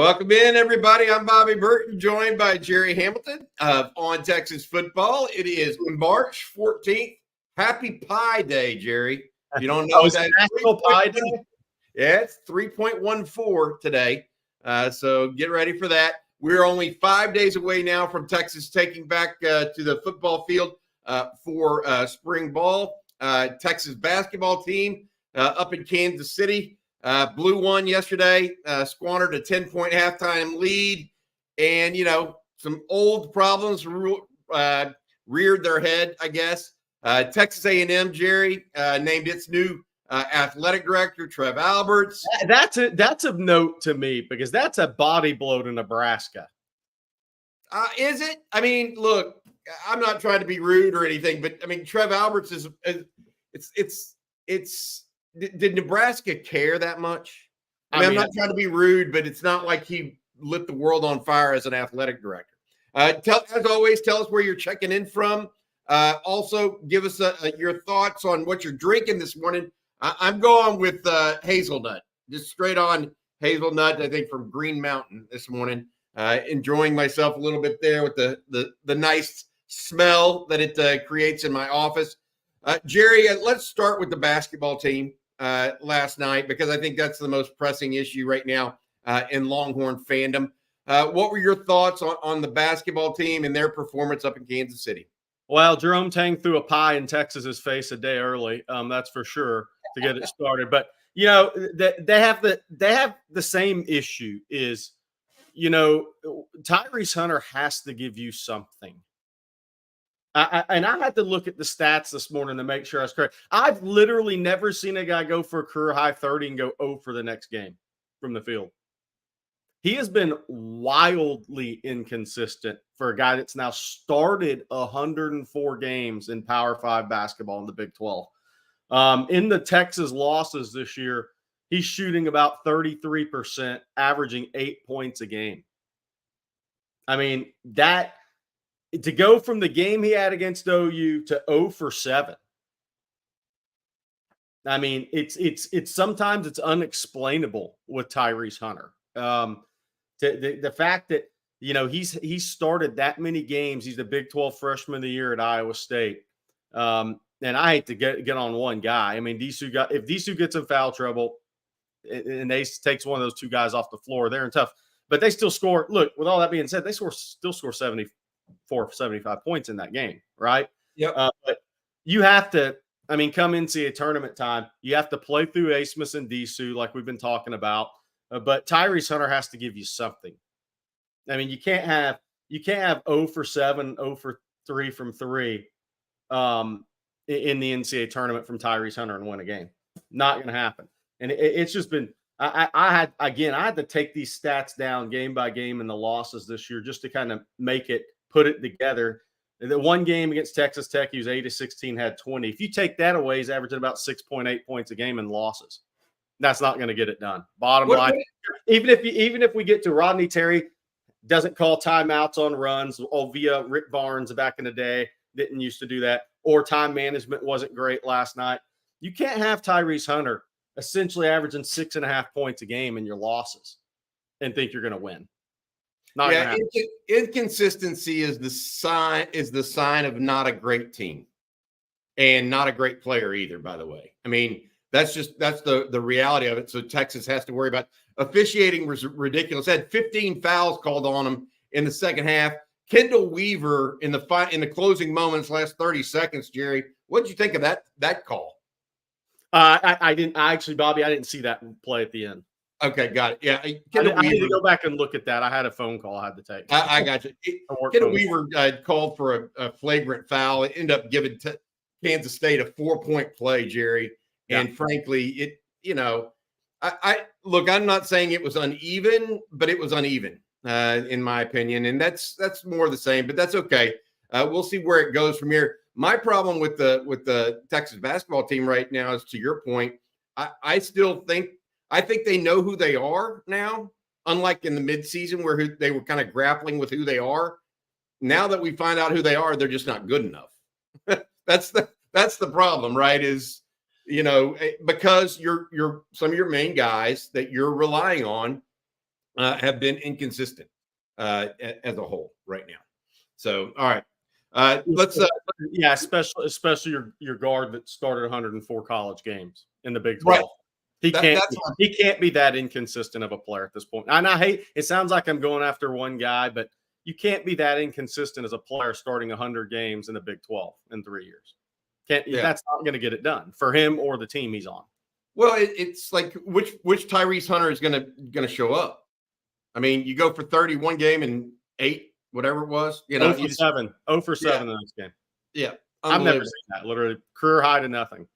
Welcome in, everybody. I'm Bobby Burton, joined by Jerry Hamilton of On Texas Football. It is March 14th. Happy Pie Day, Jerry. If you don't know what that National Pie Day? Yeah, it's 3.14 today. So get ready for that. We're only 5 days away now from Texas taking back to the football field for spring ball. Texas basketball team up in Kansas City. Blew one yesterday, squandered a 10-point halftime lead, and, some old problems reared their head, I guess. Texas A&M, Jerry, named its new athletic director, Trev Alberts. That's of note to me because that's a body blow to Nebraska. Is it? I mean, look, I'm not trying to be rude or anything, but, I mean, Trev Alberts did Nebraska care that much? I'm not trying to be rude, but it's not like he lit the world on fire as an athletic director. As always, tell us where you're checking in from. Also, give us your thoughts on what you're drinking this morning. I'm going with hazelnut, just straight on hazelnut, I think, from Green Mountain this morning. Enjoying myself a little bit there with the nice smell that it creates in my office. Jerry, let's start with the basketball team last night, because I think that's the most pressing issue right now in Longhorn fandom. What were your thoughts on the basketball team and their performance up in Kansas City? Well, Jerome Tang threw a pie in Texas's face a day early. That's for sure, to get it started. But they have the same issue. Is Tyrese Hunter has to give you something. And I had to look at the stats this morning to make sure I was correct. I've literally never seen a guy go for a career high 30 and go 0 for the next game from the field. He has been wildly inconsistent for a guy that's now started 104 games in Power 5 basketball in the Big 12. In the Texas losses this year, he's shooting about 33%, averaging 8 points a game. I mean, to go from the game he had against OU to 0 for 7. I mean, it's sometimes it's unexplainable with Tyrese Hunter. The fact that he's started that many games. He's the Big 12 Freshman of the Year at Iowa State. And I hate to get on one guy. I mean, if Disu gets in foul trouble and Ace takes one of those two guys off the floor, they're in tough. But they still score. Look, with all that being said, they still score 75 points in that game, right? Yep. But you have to, come NCAA tournament time, you have to play through Asmus and Disu like we've been talking about. But Tyrese Hunter has to give you something. I mean, you can't have 0 for 7, 0 for 3 from 3 in the NCAA tournament from Tyrese Hunter and win a game. Not going to happen. And it's just been I had to take these stats down game by game in the losses this year just to kind of put it together. The one game against Texas Tech, he was 8 of 16, had 20. If you take that away, he's averaging about 6.8 points a game in losses. That's not going to get it done. Bottom line, even if we get to Rodney Terry doesn't call timeouts on runs, via Rick Barnes back in the day, didn't used to do that, or time management wasn't great last night. You can't have Tyrese Hunter essentially averaging 6.5 points a game in your losses and think you're going to win. Inconsistency is the sign of not a great team, and not a great player either, by the way. I mean, that's the reality of it. So Texas has to worry about officiating. Was ridiculous. Had 15 fouls called on him in the second half. Kendall Weaver in the closing moments, last 30 seconds. Jerry, what did you think of that call? I didn't see that play at the end. Okay, got it. Yeah, I need to go back and look at that. I had a phone call I had to take. I got you. Kendall Weaver called for a flagrant foul. It ended up giving Kansas State a 4-point play, Jerry. Yeah. And frankly, I'm not saying it was uneven, but it was uneven in my opinion. And that's more the same, but that's okay. We'll see where it goes from here. My problem with the Texas basketball team right now is, to your point, I think they know who they are now, unlike in the midseason where they were kind of grappling with who they are. Now that we find out who they are, they're just not good enough. That's the problem, right? Is, because you're some of your main guys that you're relying on have been inconsistent as a whole right now. So, all right. Let's especially your guard that started 104 college games in the Big 12. right. He can't be that inconsistent of a player at this point. And I hate it. Sounds like I'm going after one guy, but you can't be that inconsistent as a player starting 100 games in the Big 12 in 3 years. That's not going to get it done for him or the team he's on. Well, it's like which Tyrese Hunter is going to show up. I mean, you go for 31 game and 8, whatever it was. 0 for 7 in this game. Yeah, I've never seen that. Literally career high to nothing.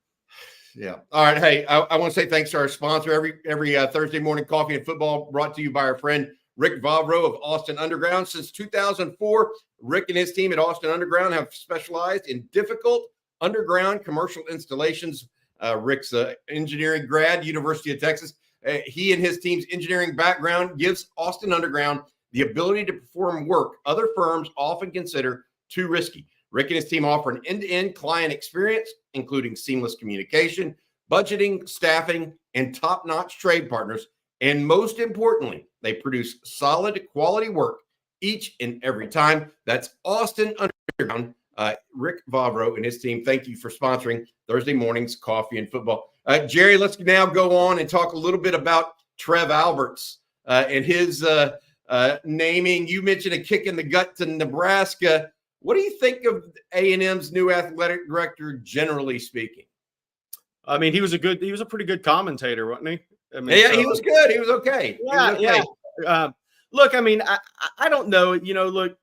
Yeah. All right. Hey, I want to say thanks to our sponsor. Every Thursday morning coffee and football brought to you by our friend Rick Vavro of Austin Underground. Since 2004, Rick and his team at Austin Underground have specialized in difficult underground commercial installations. Rick's engineering grad, University of Texas. He and his team's engineering background gives Austin Underground the ability to perform work other firms often consider too risky. Rick and his team offer an end-to-end client experience, including seamless communication, budgeting, staffing, and top-notch trade partners. And most importantly, they produce solid quality work each and every time. That's Austin Underground. Rick Vavro and his team, thank you for sponsoring Thursday mornings coffee and football. Jerry, let's now go on and talk a little bit about Trev Alberts and his naming. You mentioned a kick in the gut to Nebraska. What do you think of A&M's new athletic director, generally speaking? I mean, he was a pretty good commentator, wasn't he? I mean, he was good. He was okay. Yeah. Look, I mean, I don't know. Look,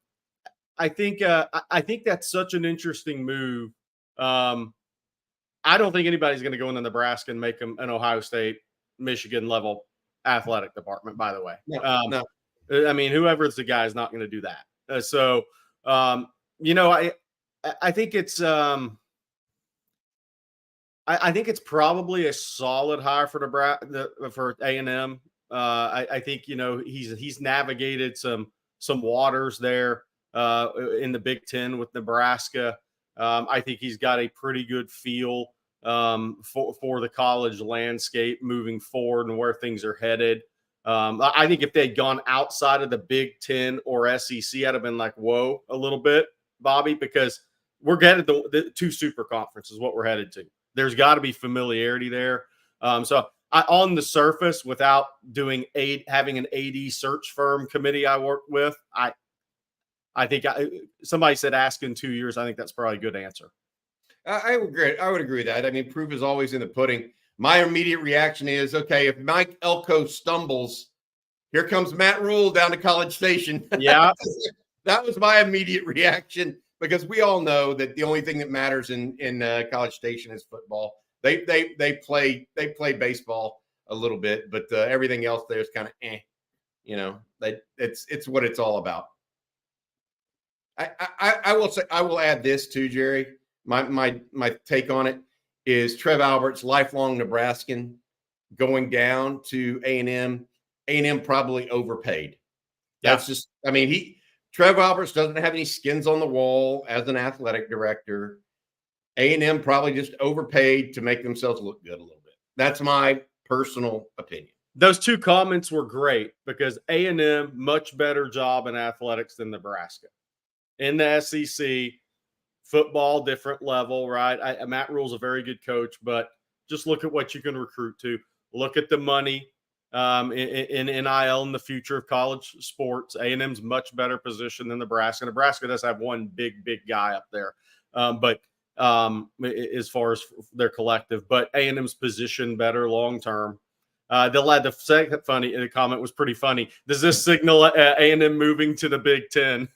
I think that's such an interesting move. I don't think anybody's going to go into Nebraska and make them an Ohio State, Michigan level athletic department. By the way, no. I mean, whoever's the guy is not going to do that. I think it's I think it's probably a solid hire for Nebraska for A&M. I think he's navigated some waters there in the Big Ten with Nebraska. I think he's got a pretty good feel for the college landscape moving forward and where things are headed. I think if they'd gone outside of the Big Ten or SEC, I'd have been like, whoa, a little bit, Bobby, because we're headed to the 2 super conferences, what we're headed to. There's got to be familiarity there. So on the surface, without having an AD search firm committee I work with, I think somebody said ask in 2 years. I think that's probably a good answer. I would agree with that. I mean, proof is always in the pudding. My immediate reaction is, okay, if Mike Elko stumbles, here comes Matt Rule down to College Station. Yeah. That was my immediate reaction, because we all know that the only thing that matters in College Station is football. They play baseball a little bit, but everything else there is kind of it's what it's all about. I will say, I will add this too, Jerry. My take on it is Trev Alberts, lifelong Nebraskan, going down to A&M. A&M probably overpaid. That's just, I mean, Trev Alberts doesn't have any skins on the wall as an athletic director. A&M probably just overpaid to make themselves look good a little bit. That's my personal opinion. Those 2 comments were great, because A&M, much better job in athletics than Nebraska. In the SEC, football, different level, right? Matt Rule's a very good coach, but just look at what you can recruit to. Look at the money in NIL in the future of college sports. A&M's much better position than Nebraska. Nebraska does have one big guy up there, but as far as their collective, but A&M's position better long term. The second comment was pretty funny. Does this signal A&M moving to the Big Ten?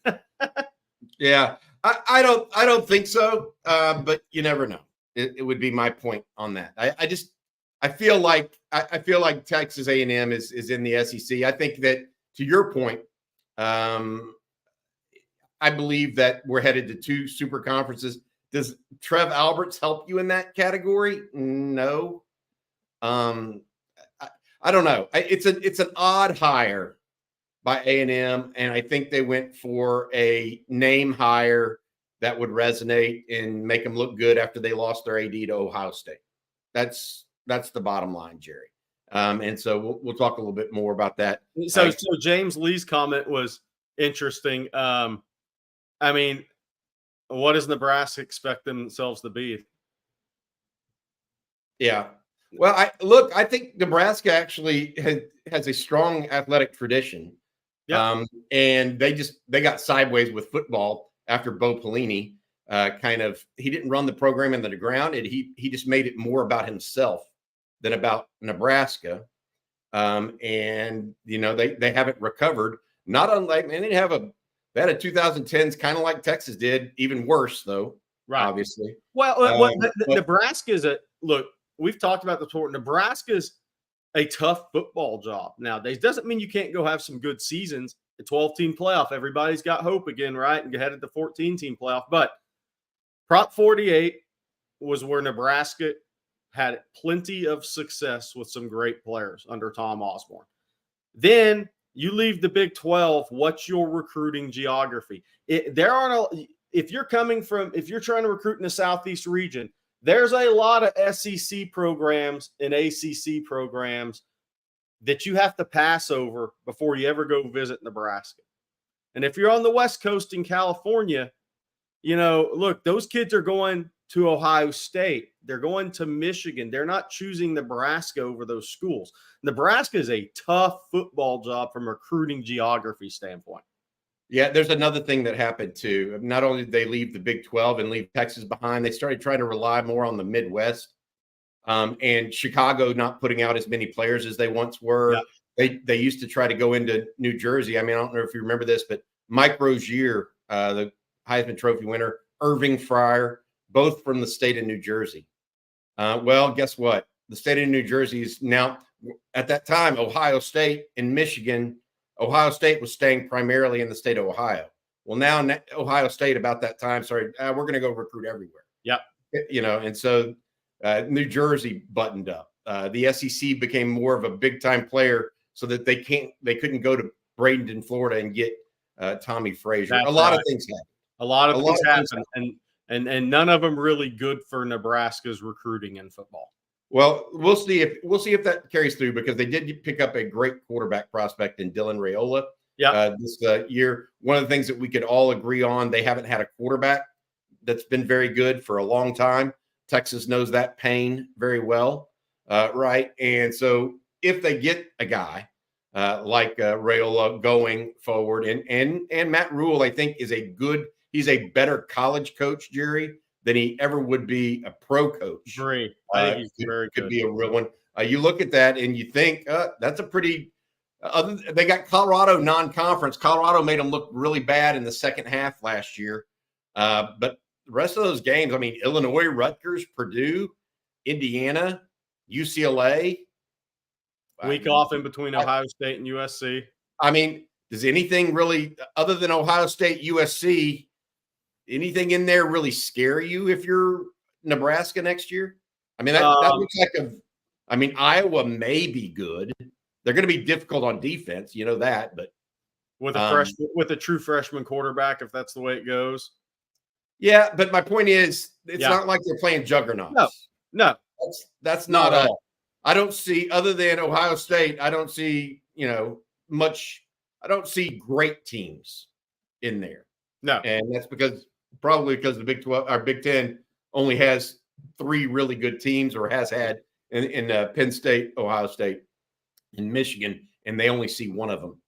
Yeah, I don't think so, but you never know. It would be my point on that. I feel like Texas A&M is in the SEC. I think that, to your point, I believe that we're headed to 2 super conferences. Does Trev Alberts help you in that category? No. I don't know. It's an odd hire by A&M, and I think they went for a name hire that would resonate and make them look good after they lost their AD to Ohio State. That's the bottom line, Jerry. And so we'll talk a little bit more about that. So James Lee's comment was interesting. I mean, what does Nebraska expect themselves to be? Yeah. Well, I think Nebraska actually has a strong athletic tradition. Yep. And they got sideways with football after Bo Pelini he didn't run the program into the ground. He just made it more about himself than about Nebraska. And they haven't recovered. Not unlike, and they had a 2010s kind of like Texas did, even worse though. Right. Obviously. Well, Nebraska is look. We've talked about the sport. Nebraska's a tough football job nowadays. Doesn't mean you can't go have some good seasons. A 12-team playoff. Everybody's got hope again, right? And headed to 14-team playoff. But Prop 48 was where Nebraska had plenty of success with some great players under Tom Osborne. Then you leave the Big 12. What's your recruiting geography? If you're trying to recruit in the Southeast region, there's a lot of SEC programs and ACC programs that you have to pass over before you ever go visit Nebraska. And if you're on the West Coast in California, look, those kids are going to Ohio State. They're going to Michigan. They're not choosing Nebraska over those schools. Nebraska is a tough football job from a recruiting geography standpoint. Yeah, there's another thing that happened too. Not only did they leave the Big 12 and leave Texas behind, they started trying to rely more on the Midwest. And Chicago not putting out as many players as they once were. Yeah. They used to try to go into New Jersey. I mean, I don't know if you remember this, but Mike Rozier, the Heisman Trophy winner, Irving Fryer, both from the state of New Jersey. Well, guess what? The state of New Jersey is now, at that time, Ohio State and Michigan. Ohio State was staying primarily in the state of Ohio. Well, now Ohio State about that time, we're going to go recruit everywhere. Yep. And so New Jersey buttoned up. The SEC became more of a big time player so that they couldn't go to Bradenton, Florida and get Tommy Frazier. That's a lot of things happened. A lot of things happened. And none of them really good for Nebraska's recruiting in football. Well, we'll see if that carries through, because they did pick up a great quarterback prospect in Dylan Raiola this year. One of the things that we could all agree on, they haven't had a quarterback that's been very good for a long time. Texas knows that pain very well, right? And so if they get a guy like Raiola going forward, and Matt Rule, I think he's a better college coach, Jerry, than he ever would be a pro coach. Agree. I think he's very good. Could be a real one. You look at that and you think that's a pretty. They got Colorado non-conference. Colorado made them look really bad in the second half last year, but the rest of those games, I mean, Illinois, Rutgers, Purdue, Indiana, UCLA. Week off in between Ohio State and USC. I mean, does anything really, other than Ohio State, USC, anything in there really scare you if you're Nebraska next year? I mean, that looks like Iowa may be good. They're going to be difficult on defense, you know that, but with a true freshman quarterback, if that's the way it goes. Yeah, but my point is, it's not like they're playing juggernauts. No, that's not at all. I don't see, other than Ohio State, I don't see much. I don't see great teams in there. No, and that's probably because the Big 12, our Big 10 only has 3 really good teams, or has had in Penn State, Ohio State, and Michigan, and they only see one of them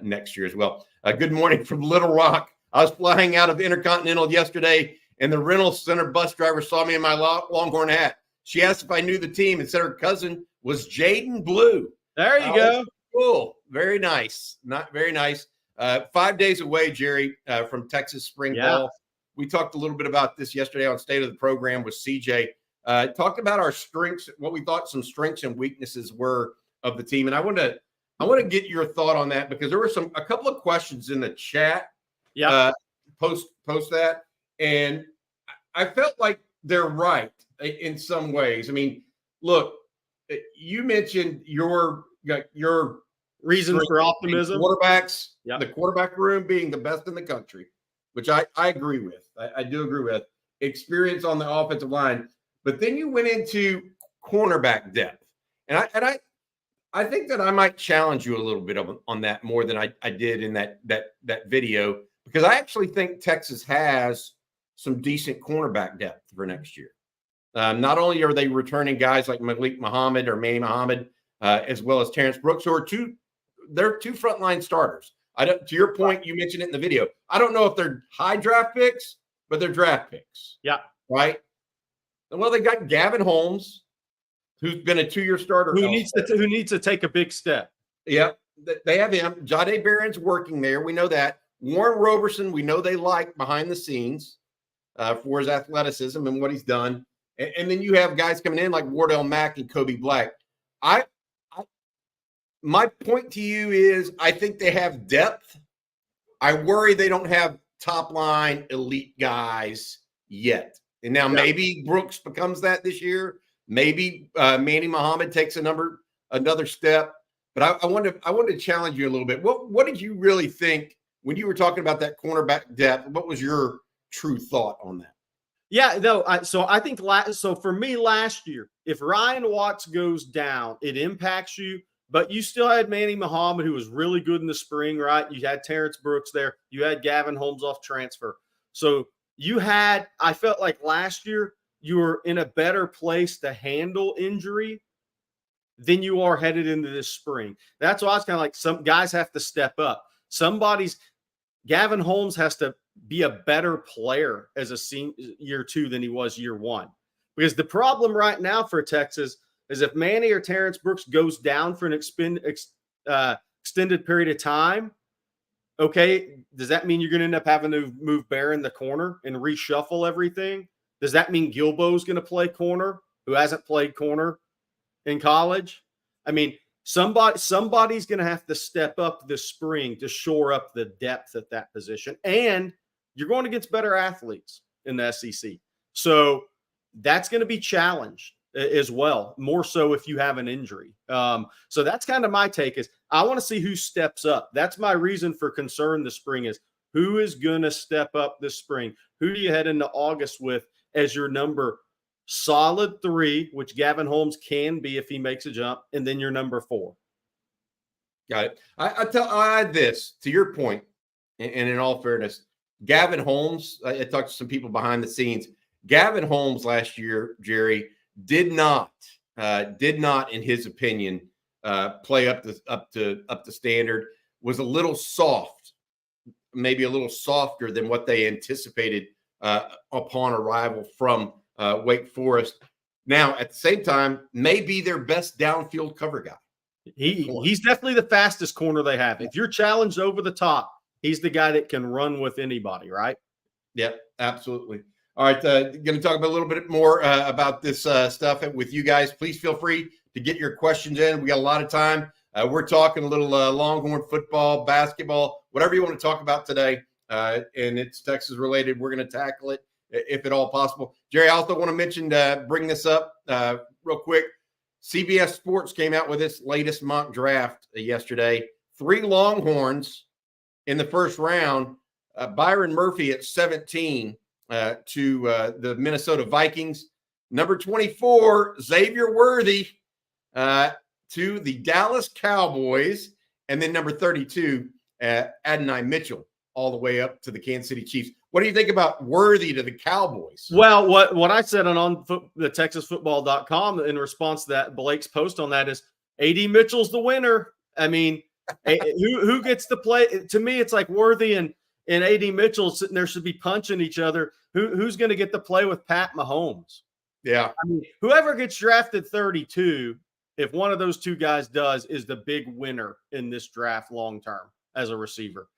next year as well. Good morning from Little Rock. I was flying out of Intercontinental yesterday, and the rental center bus driver saw me in my Longhorn hat. She asked if I knew the team and said her cousin was Jaden Blue. There you go. Cool. Very nice. Not very nice. 5 days away, Jerry, from Texas spring ball. We talked a little bit about this yesterday on State of the Program with CJ. Talked about our strengths, what we thought some strengths and weaknesses were of the team. And I want to get your thought on that, because there were a couple of questions in the chat. Post that, and I felt like they're right in some ways. I mean, look, you mentioned your reasons for optimism. Quarterbacks, the quarterback room being the best in the country, which I agree with. I do agree with. Experience on the offensive line, but then you went into cornerback depth, and I think that I might challenge you a little bit on that more than I did in that video, because I actually think Texas has some decent cornerback depth for next year. Not only are they returning guys like Malik Muhammad or Manny Muhammad, as well as Terrence Brooks, who are they're two frontline starters. To your point, you mentioned it in the video. I don't know if they're high draft picks, but they're draft picks. Yeah. Right. Well, they got Gavin Holmes, who's been a 2-year starter. Who needs to take a big step. Yeah. They have him. Jahdae Barron's working there. We know that. Warren Roberson, we know they like behind the scenes for his athleticism and what he's done. And then you have guys coming in like Wardell Mack and Kobe Black. My point to you is I think they have depth. I worry they don't have top line elite guys yet. And now maybe Brooks becomes that this year. Maybe Manny Muhammad takes another step. But I wanted to challenge you a little bit. What did you really think when you were talking about that cornerback depth? What was your true thought on that? Yeah, no. So I think for me last year, if Ryan Watts goes down, it impacts you. But you still had Manny Muhammad, who was really good in the spring, right? You had Terrence Brooks there. You had Gavin Holmes off transfer. So I felt like last year you were in a better place to handle injury than you are headed into this spring. That's why I was kind of like, some guys have to step up. Gavin Holmes has to be a better player as a senior year 2 than he was year 1. Because the problem right now for Texas is if Manny or Terrence Brooks goes down for an extended period of time, okay, does that mean you're going to end up having to move Barron the corner and reshuffle everything? Does that mean Gilbo's going to play corner, who hasn't played corner in college? I mean, somebody's going to have to step up this spring to shore up the depth at that position. And you're going against better athletes in the SEC. So that's going to be challenged as well, more so if you have an injury. So that's kind of my take is I want to see who steps up. That's my reason for concern this spring is who is going to step up this spring? Who do you head into August with as your number solid 3, which Gavin Holmes can be if he makes a jump, and then your number 4? Got it. I add this to your point, and in all fairness, Gavin Holmes, I talked to some people behind the scenes. Gavin Holmes last year, Jerry, did not, in his opinion, play up to standard. Was a little soft, maybe a little softer than what they anticipated upon arrival from Wake Forest. Now, at the same time, may be their best downfield cover guy. He's definitely the fastest corner they have. If you're challenged over the top, he's the guy that can run with anybody, right? Yep, absolutely. All right, going to talk a little bit more about this stuff with you guys. Please feel free to get your questions in. We got a lot of time. We're talking a little Longhorn football, basketball, whatever you want to talk about today, and it's Texas related. We're going to tackle it if at all possible. Jerry, I also want to mention, bring this up real quick. CBS Sports came out with its latest mock draft yesterday. 3 Longhorns in the first round. Byron Murphy at 17 to the Minnesota Vikings. Number 24, Xavier Worthy to the Dallas Cowboys. And then number 32, Adonai Mitchell, all the way up to the Kansas City Chiefs. What do you think about Worthy to the Cowboys? Well, what I said on the TexasFootball.com in response to that, Blake's post on that is AD Mitchell's the winner. I mean, who gets to play? To me, it's like Worthy and AD Mitchell sitting there should be punching each other. Who's going to get to play with Pat Mahomes? Yeah. I mean, whoever gets drafted 32, if one of those two guys does, is the big winner in this draft long term as a receiver.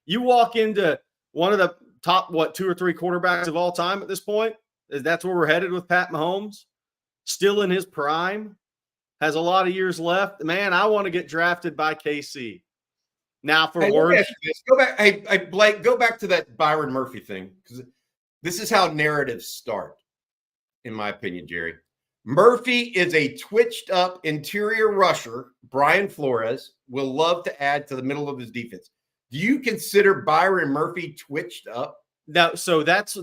You walk into one of the top, 2 or 3 quarterbacks of all time at this point. That's where we're headed with Pat Mahomes. Still in his prime. Has a lot of years left. Man, I want to get drafted by KC. Now for Worthy. Go back. Hey, Blake, go back to that Byron Murphy thing, because this is how narratives start, in my opinion, Jerry. Murphy is a twitched up interior rusher. Brian Flores will love to add to the middle of his defense. Do you consider Byron Murphy twitched up? No, so that's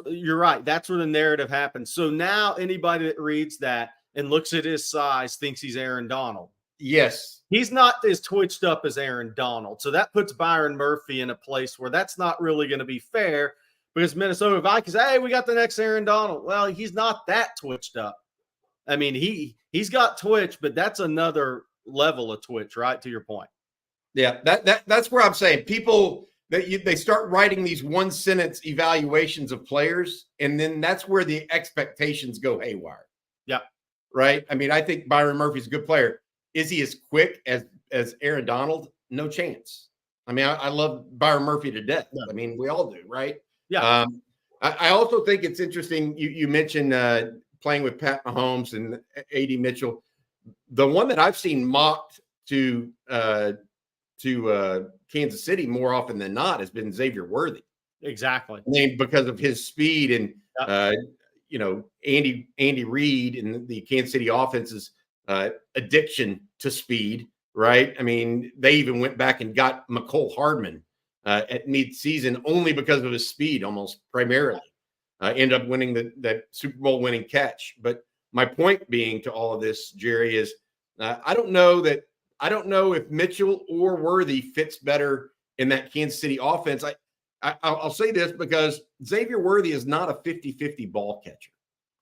you're right. That's where the narrative happens. So now anybody that reads that and looks at his size thinks he's Aaron Donald. Yes. He's not as twitched up as Aaron Donald. So that puts Byron Murphy in a place where that's not really going to be fair because Minnesota Vikings, hey, we got the next Aaron Donald. Well, he's not that twitched up. I mean, he's got twitch, but that's another level of twitch, right? To your point. Yeah, that's where I'm saying people they start writing these one sentence evaluations of players, and then that's where the expectations go haywire. Yeah. Right. I mean, I think Byron Murphy's a good player. Is he as quick as Aaron Donald? No chance. I mean, I love Byron Murphy to death. Yeah. I mean, we all do, right? Yeah. I also think it's interesting. You mentioned playing with Pat Mahomes and A.D. Mitchell. The one that I've seen mocked to Kansas City more often than not has been Xavier Worthy. Exactly. I mean, because of his speed and Andy Reid and the Kansas City offense's addiction to speed, right? I mean, they even went back and got McCole Hardman at mid-season only because of his speed, almost primarily. End up winning that Super Bowl winning catch. But my point being to all of this, Jerry, is I don't know if Mitchell or Worthy fits better in that Kansas City offense. I'll say this because Xavier Worthy is not a 50-50 ball catcher.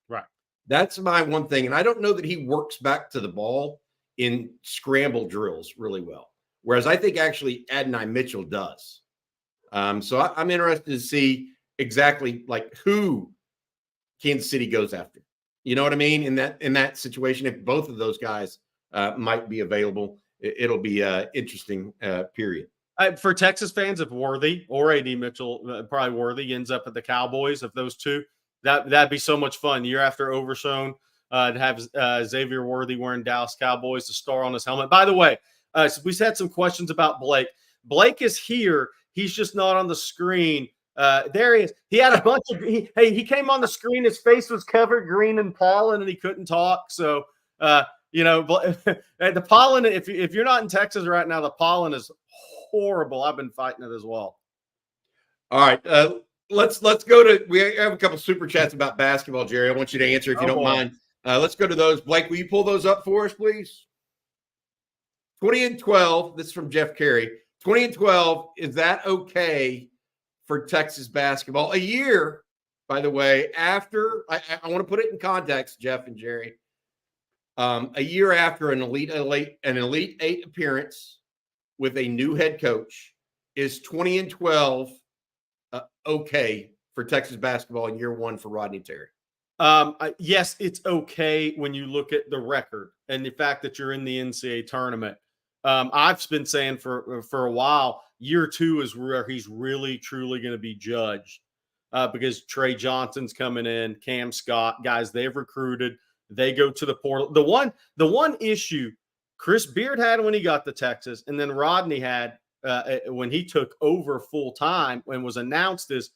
Right. That's my one thing. And I don't know that he works back to the ball in scramble drills really well. Whereas I think actually Adonai Mitchell does. So I'm interested to see exactly like who Kansas City goes after. You know what I mean? In that situation, if both of those guys might be available, it'll be interesting period. For Texas fans, if Worthy or A.D. Mitchell, probably Worthy ends up at the Cowboys, of those two, that'd be so much fun. Year after Overshown, to have Xavier Worthy wearing Dallas Cowboys, the star on his helmet. By the way, so we had some questions about Blake. Blake is here. He's just not on the screen. There he is. He had a bunch of he came on the screen. His face was covered green and pollen, and he couldn't talk. So the pollen. If you're not in Texas right now, the pollen is horrible. I've been fighting it as well. All right, let's go to. We have a couple super chats about basketball, Jerry. I want you to answer if you don't mind. Let's go to those. Blake, will you pull those up for us, please? 20-12. This is from Jeff Carey. 20-12. Is that okay for Texas basketball? A year, by the way, after I want to put it in context, Jeff and Jerry. A year after an Elite Eight appearance with a new head coach, is 20-12 okay for Texas basketball in year one for Rodney Terry? Yes, it's okay when you look at the record and the fact that you're in the NCAA tournament. I've been saying for a while, year two is where he's really, truly going to be judged because Trey Johnson's coming in, Cam Scott, guys they've recruited. They go to the portal. The one issue Chris Beard had when he got to Texas, and then Rodney had when he took over full time and was announced is,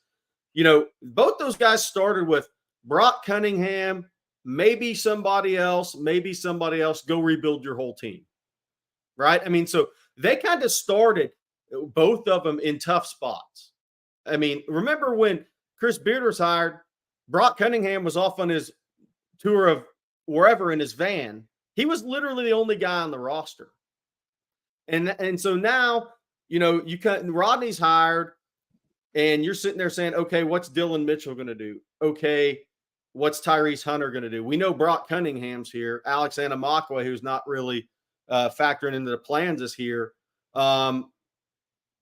both those guys started with Brock Cunningham, maybe somebody else, go rebuild your whole team. Right? I mean, so they kind of started both of them in tough spots. I mean, remember when Chris Beard was hired, Brock Cunningham was off on his tour of wherever in his van. He was literally the only guy on the roster. And so now, Rodney's hired and you're sitting there saying, okay, what's Dylan Mitchell going to do? Okay, what's Tyrese Hunter going to do? We know Brock Cunningham's here. Alex Anamakwa, who's not really factoring into the plans, is here. Dylan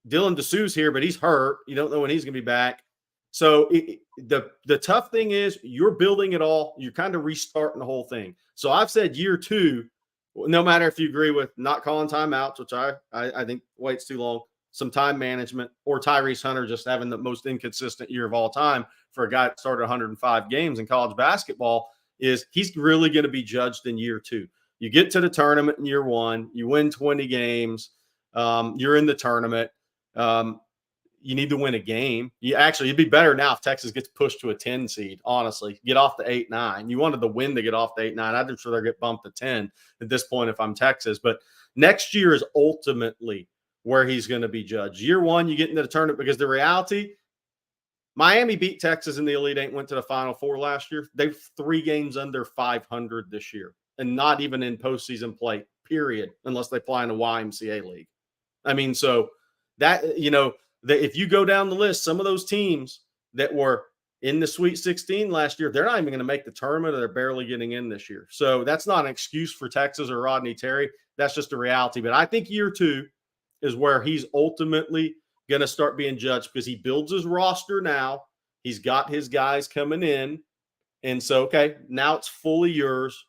DeSue's here, but he's hurt. You don't know when he's going to be back. So the tough thing is you're building it all. You're kind of restarting the whole thing. So I've said year two, no matter if you agree with not calling timeouts, which I think waits too long, some time management, or Tyrese Hunter just having the most inconsistent year of all time for a guy that started 105 games in college basketball, is he's really going to be judged in year two. You get to the tournament in year one, you win 20 games, you're in the tournament. You need to win a game. It'd be better now if Texas gets pushed to a 10 seed, honestly. Get off the 8-9. You wanted the win to get off the 8-9. I'd rather get bumped to 10 at this point if I'm Texas. But next year is ultimately where he's going to be judged. Year one, you get into the tournament because the reality, Miami beat Texas in the Elite Eight, went to the Final Four last year. They're 3 games under 500 this year and not even in postseason play, period, unless they play in a YMCA league. I mean, so that, if you go down the list, some of those teams that were in the Sweet 16 last year, they're not even going to make the tournament, or they're barely getting in this year. So that's not an excuse for Texas or Rodney Terry. That's just a reality. But I think year 2 is where he's ultimately going to start being judged, because he builds his roster now. He's got his guys coming in. And so, okay, now it's fully yours.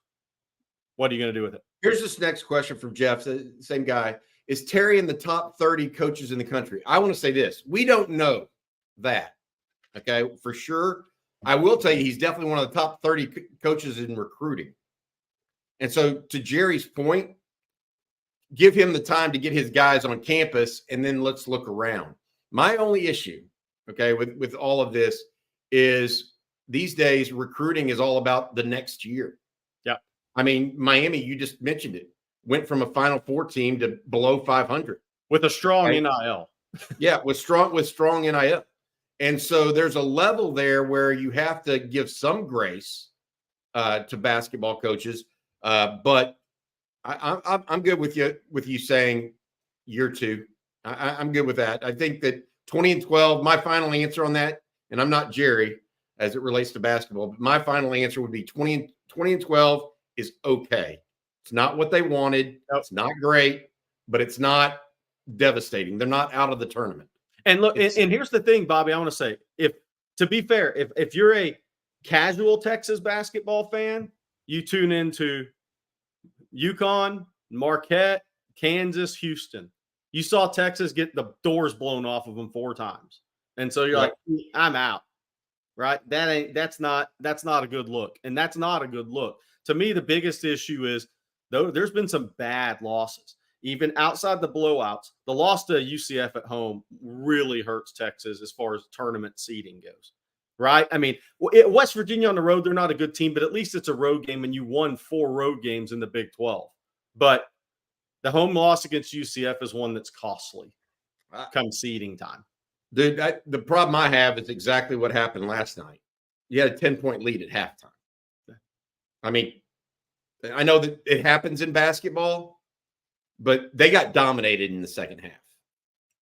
What are you going to do with it? Here's this next question from Jeff, the same guy. Is Terry in the top 30 coaches in the country? I want to say this. We don't know that, okay, for sure. I will tell you he's definitely one of the top 30 coaches in recruiting. And so to Jerry's point, give him the time to get his guys on campus, and then let's look around. My only issue, okay, with all of this is these days recruiting is all about the next year. Yeah. I mean, Miami, you just mentioned it, went from a Final Four team to below 500 with a strong NIL. Yeah, with strong NIL. And so there's a level there where you have to give some grace to basketball coaches. But I'm good with you saying year 2. I'm good with that. I think that 20-12, my final answer on that, and I'm not Jerry as it relates to basketball, but my final answer would be 20-12 is okay. It's not what they wanted. It's not great, but it's not devastating. They're not out of the tournament. And look, and here's the thing, Bobby, I want to say, to be fair, if you're a casual Texas basketball fan, you tune into UConn, Marquette, Kansas, Houston. You saw Texas get the doors blown off of them 4 times. And so you're like, I'm out. Right? That's not a good look. And that's not a good look. To me, the biggest issue is, though, there's been some bad losses. Even outside the blowouts, the loss to UCF at home really hurts Texas as far as tournament seeding goes, right? I mean, West Virginia on the road, they're not a good team, but at least it's a road game, and you won 4 road games in the Big 12. But the home loss against UCF is one that's costly come seeding time. Dude, the problem I have is exactly what happened last night. You had a 10-point lead at halftime. I mean, I know that it happens in basketball, but they got dominated in the second half.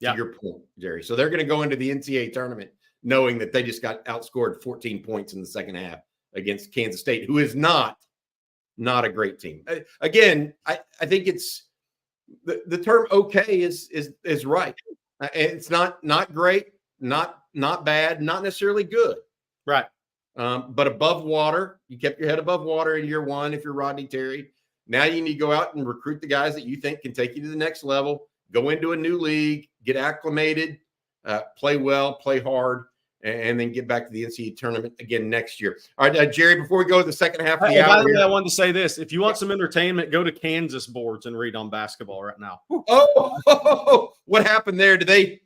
Yeah. To your point, Jerry. So they're going to go into the NCAA tournament knowing that they just got outscored 14 points in the second half against Kansas State, who is not a great team. Again, I think it's the term okay is right. It's not great, not bad, not necessarily good. Right. But above water. You kept your head above water in year 1 if you're Rodney Terry. Now you need to go out and recruit the guys that you think can take you to the next level, go into a new league, get acclimated, play well, play hard, and then get back to the NCAA tournament again next year. All right, Jerry, before we go to the second half of the hour. By the way, I wanted to say this. If you want some entertainment, go to Kansas boards and read on basketball right now. Oh, what happened there? They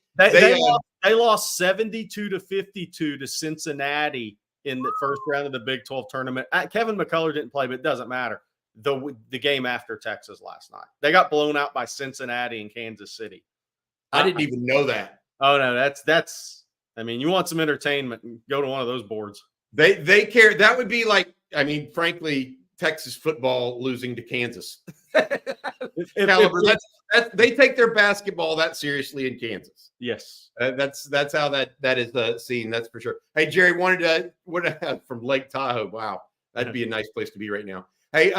lost 72-52 to Cincinnati in the first round of the Big 12 tournament. Kevin McCullough didn't play, but it doesn't matter. The game after Texas last night, they got blown out by Cincinnati and Kansas City. I didn't even know that. Oh no, that's. I mean, you want some entertainment? Go to one of those boards. They care. That would be like, I mean, frankly, Texas football losing to Kansas. They take their basketball that seriously in Kansas. Yes, that's how that is seen. That's for sure. Hey, Jerry, wanted to from Lake Tahoe. Wow, that'd be a nice place to be right now. Hey,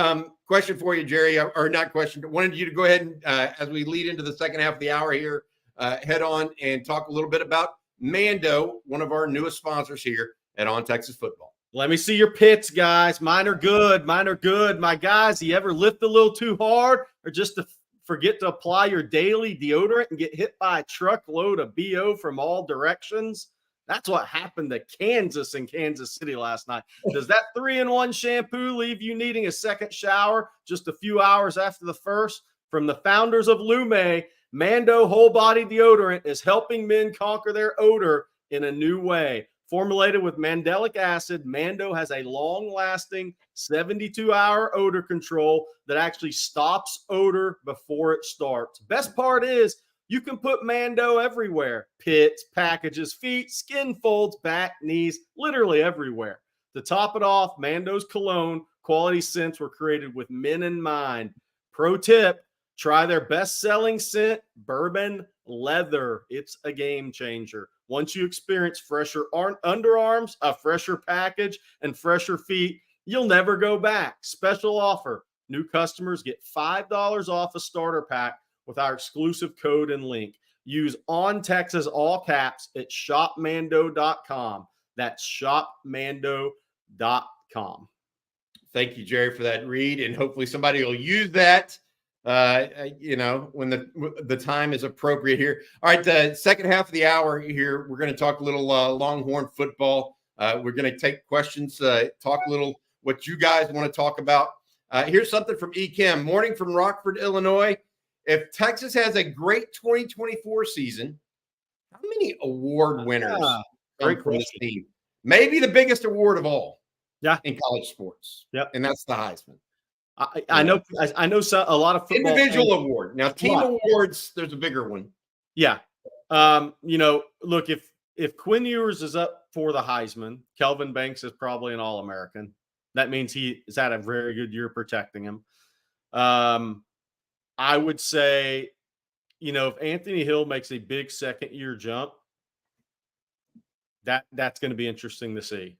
question for you, Jerry, or not question. Wanted you to go ahead and as we lead into the second half of the hour here, head on and talk a little bit about Mando, one of our newest sponsors here at On Texas Football. Let me see your pits, guys. Mine are good. My guys, you ever lift a little too hard or just to forget to apply your daily deodorant and get hit by a truckload of BO from all directions? That's what happened to Kansas and Kansas City last night. Does that 3-in-1 shampoo leave you needing a second shower just a few hours after the first? From the founders of Lume, Mando Whole Body Deodorant is helping men conquer their odor in a new way. Formulated with mandelic acid, Mando has a long-lasting 72-hour odor control that actually stops odor before it starts. Best part is you can put Mando everywhere. Pits, packages, feet, skin folds, back, knees, literally everywhere. To top it off, Mando's cologne quality scents were created with men in mind. Pro tip, Try their best-selling scent, bourbon leather. It's a game changer. Once you experience fresher underarms, a fresher package, and fresher feet, you'll never go back. Special offer. New customers get $5 off a starter pack with our exclusive code and link. Use On Texas all caps at shopmando.com. That's shopmando.com. Thank you, Jerry, for that read, and hopefully somebody will use that. When the time is appropriate here. All right, the second half of the hour here, we're going to talk a little Longhorn football. We're going to take questions, talk a little what you guys want to talk about. Here's something from Kim. Morning from Rockford, Illinois. If Texas has a great 2024 season, how many award winners come from this team? Maybe the biggest award of all. Yeah, in college sports. Yep, and that's the Heisman. I know a lot of football individual award. Now, team awards, there's a bigger one. Yeah. Look, if Quinn Ewers is up for the Heisman, Kelvin Banks is probably an All-American. That means he has had a very good year protecting him. I would say, if Anthony Hill makes a big second-year jump, that's going to be interesting to see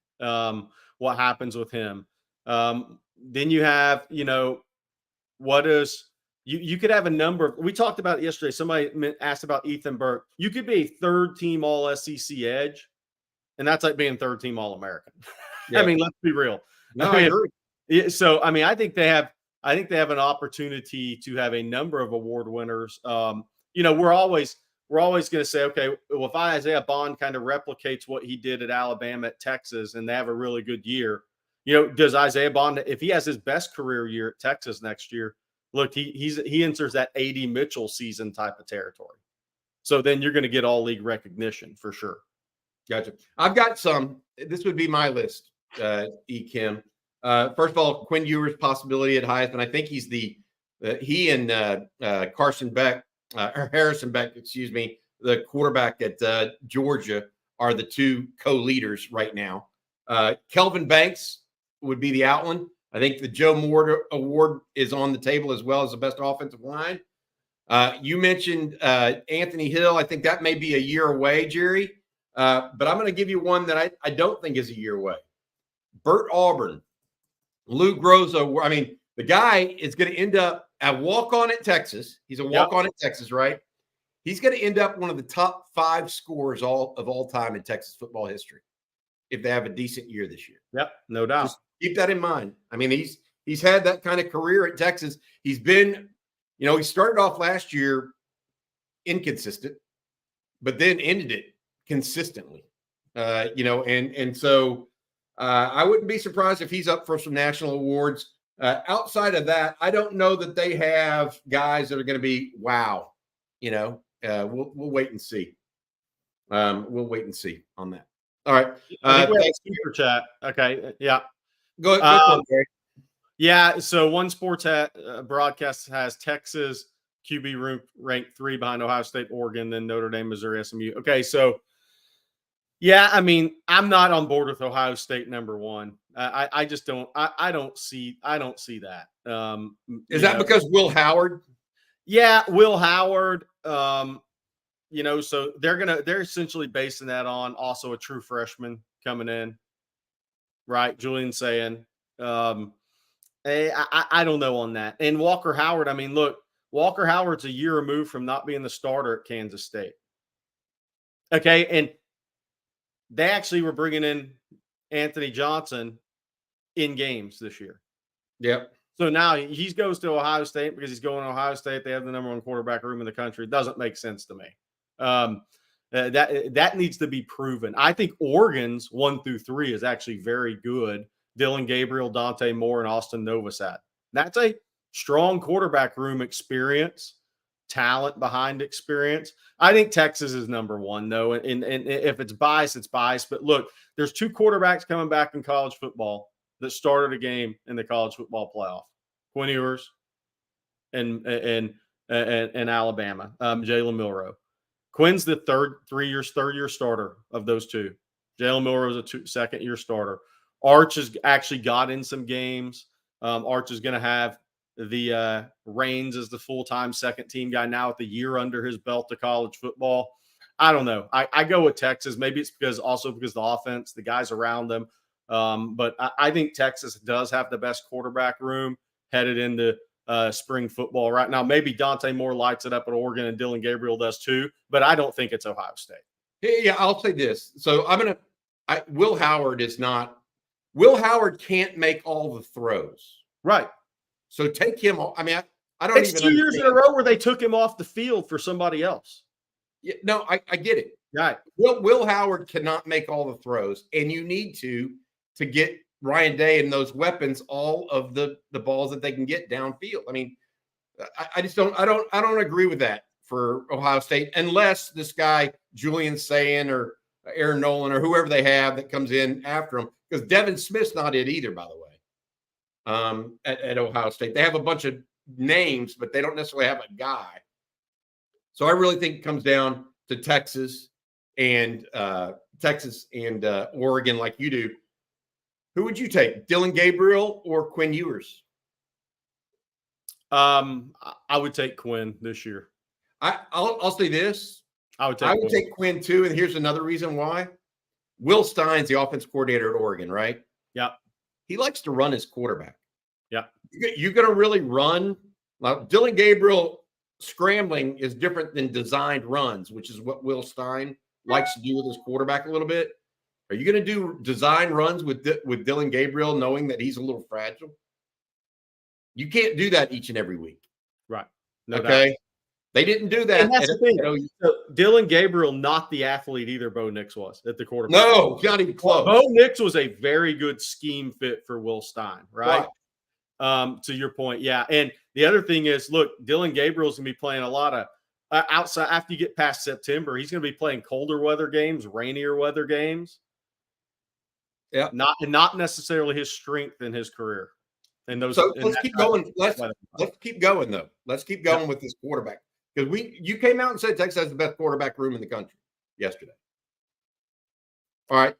what happens with him. Then you have, what is you could have a number of, we talked about it yesterday. Somebody asked about Ethan Burke. You could be a third team all SEC edge, and that's like being third team All American. Yeah. I mean, let's be real. No, I agree. So, I think they have an opportunity to have a number of award winners. We're always going to say, okay, well, if Isaiah Bond kind of replicates what he did at Alabama, at Texas, and they have a really good year, does Isaiah Bond, if he has his best career year at Texas next year, look, he enters that A.D. Mitchell season type of territory. So then you're going to get all league recognition for sure. Gotcha. I've got some. This would be my list, Kim. First of all, Quinn Ewers' possibility at Heisman. I think he's he and Harrison Beck, the quarterback at Georgia, are the two co-leaders right now. Kelvin Banks would be the out one. I think the Joe Moore Award is on the table as well as the best offensive line. You mentioned Anthony Hill. I think that may be a year away, Jerry. But I'm going to give you one that I don't think is a year away. Bert Auburn, Lou Groza. I mean, the guy is going to end up a walk-on at Texas. He's a walk-on at Texas, right? He's going to end up one of the top 5 scorers of all time in Texas football history if they have a decent year this year. Yep, no doubt. Just keep that in mind. I mean, he's had that kind of career at Texas. He's been, he started off last year inconsistent, but then ended it consistently. So I wouldn't be surprised if he's up for some national awards. Outside of that, I don't know that they have guys that are going to be wow. We'll wait and see. We'll wait and see on that. All right. Thanks for chat. Okay. Yeah. Go ahead. Yeah. So One Sports broadcast has Texas QB ranked 3 behind Ohio State, Oregon, then Notre Dame, Missouri, SMU. Okay. So, yeah, I mean, I'm not on board with Ohio State number 1. I just don't. I don't see that. Is that because Will Howard? Yeah, Will Howard. So they're essentially basing that on also a true freshman coming in, right? Julian saying, I don't know on that. And Walker Howard. I mean, look, Walker Howard's a year removed from not being the starter at Kansas State. Okay, and they actually were bringing in Anthony Johnson in games this year. Yep. So now he goes to Ohio State because he's going to Ohio State. They have the number 1 quarterback room in the country. It doesn't make sense to me. That needs to be proven. I think Oregon's 1 through 3 is actually very good. Dylan Gabriel, Dante Moore, and Austin Novosad. That's a strong quarterback room experience, talent behind experience. I think Texas is number 1, though. And if it's biased, it's biased. But look, there's 2 quarterbacks coming back in college football that started a game in the college football playoff. Quinn Ewers and Alabama, Jalen Milroe. Quinn's the third year starter of those 2. Jalen Milroe is a second-year starter. Arch has actually got in some games. Arch is going to have the reins as the full-time second-team guy now with the year under his belt to college football. I don't know. I go with Texas. Maybe it's because the offense, the guys around them. But I think Texas does have the best quarterback room headed into spring football right now. Maybe Dante Moore lights it up at Oregon and Dylan Gabriel does too, but I don't think it's Ohio State. Yeah, I'll say this. So Will Howard can't make all the throws. Right. So take him off. I mean, I don't it's even 2 years in a row where they took him off the field for somebody else. Yeah, no, I get it. Right. Will Howard cannot make all the throws, and you need to get Ryan Day and those weapons all of the balls that they can get downfield. I mean, I just don't agree with that for Ohio State unless this guy Julian Sayin or Aaron Nolan or whoever they have that comes in after him, because Devin Smith's not it either, by the way. At Ohio State, they have a bunch of names, but they don't necessarily have a guy. So I really think it comes down to Texas and Oregon, like you do. Who would you take, Dylan Gabriel or Quinn Ewers? I would take Quinn this year. I'll say this. I would take Quinn too, and here's another reason why. Will Stein's the offense coordinator at Oregon, right? Yeah. He likes to run his quarterback. Yeah. You're going to really run. Now, Dylan Gabriel scrambling is different than designed runs, which is what Will Stein likes to do with his quarterback a little bit. Are you going to do design runs with Dylan Gabriel knowing that he's a little fragile? You can't do that each and every week. Right. No okay. Doubt. They didn't do that. And that's the thing. So Dylan Gabriel, not the athlete either, Bo Nix was at the quarterback. No, not even close. Bo Nix was a very good scheme fit for Will Stein, right? To your point, yeah. And the other thing is, look, Dylan Gabriel's going to be playing a lot of outside after you get past September. He's going to be playing colder weather games, rainier weather games. Yeah, not necessarily his strength in his career. And those. So let's keep going. Let's keep going though. Let's keep going with this quarterback, because you came out and said Texas has the best quarterback room in the country yesterday. All right,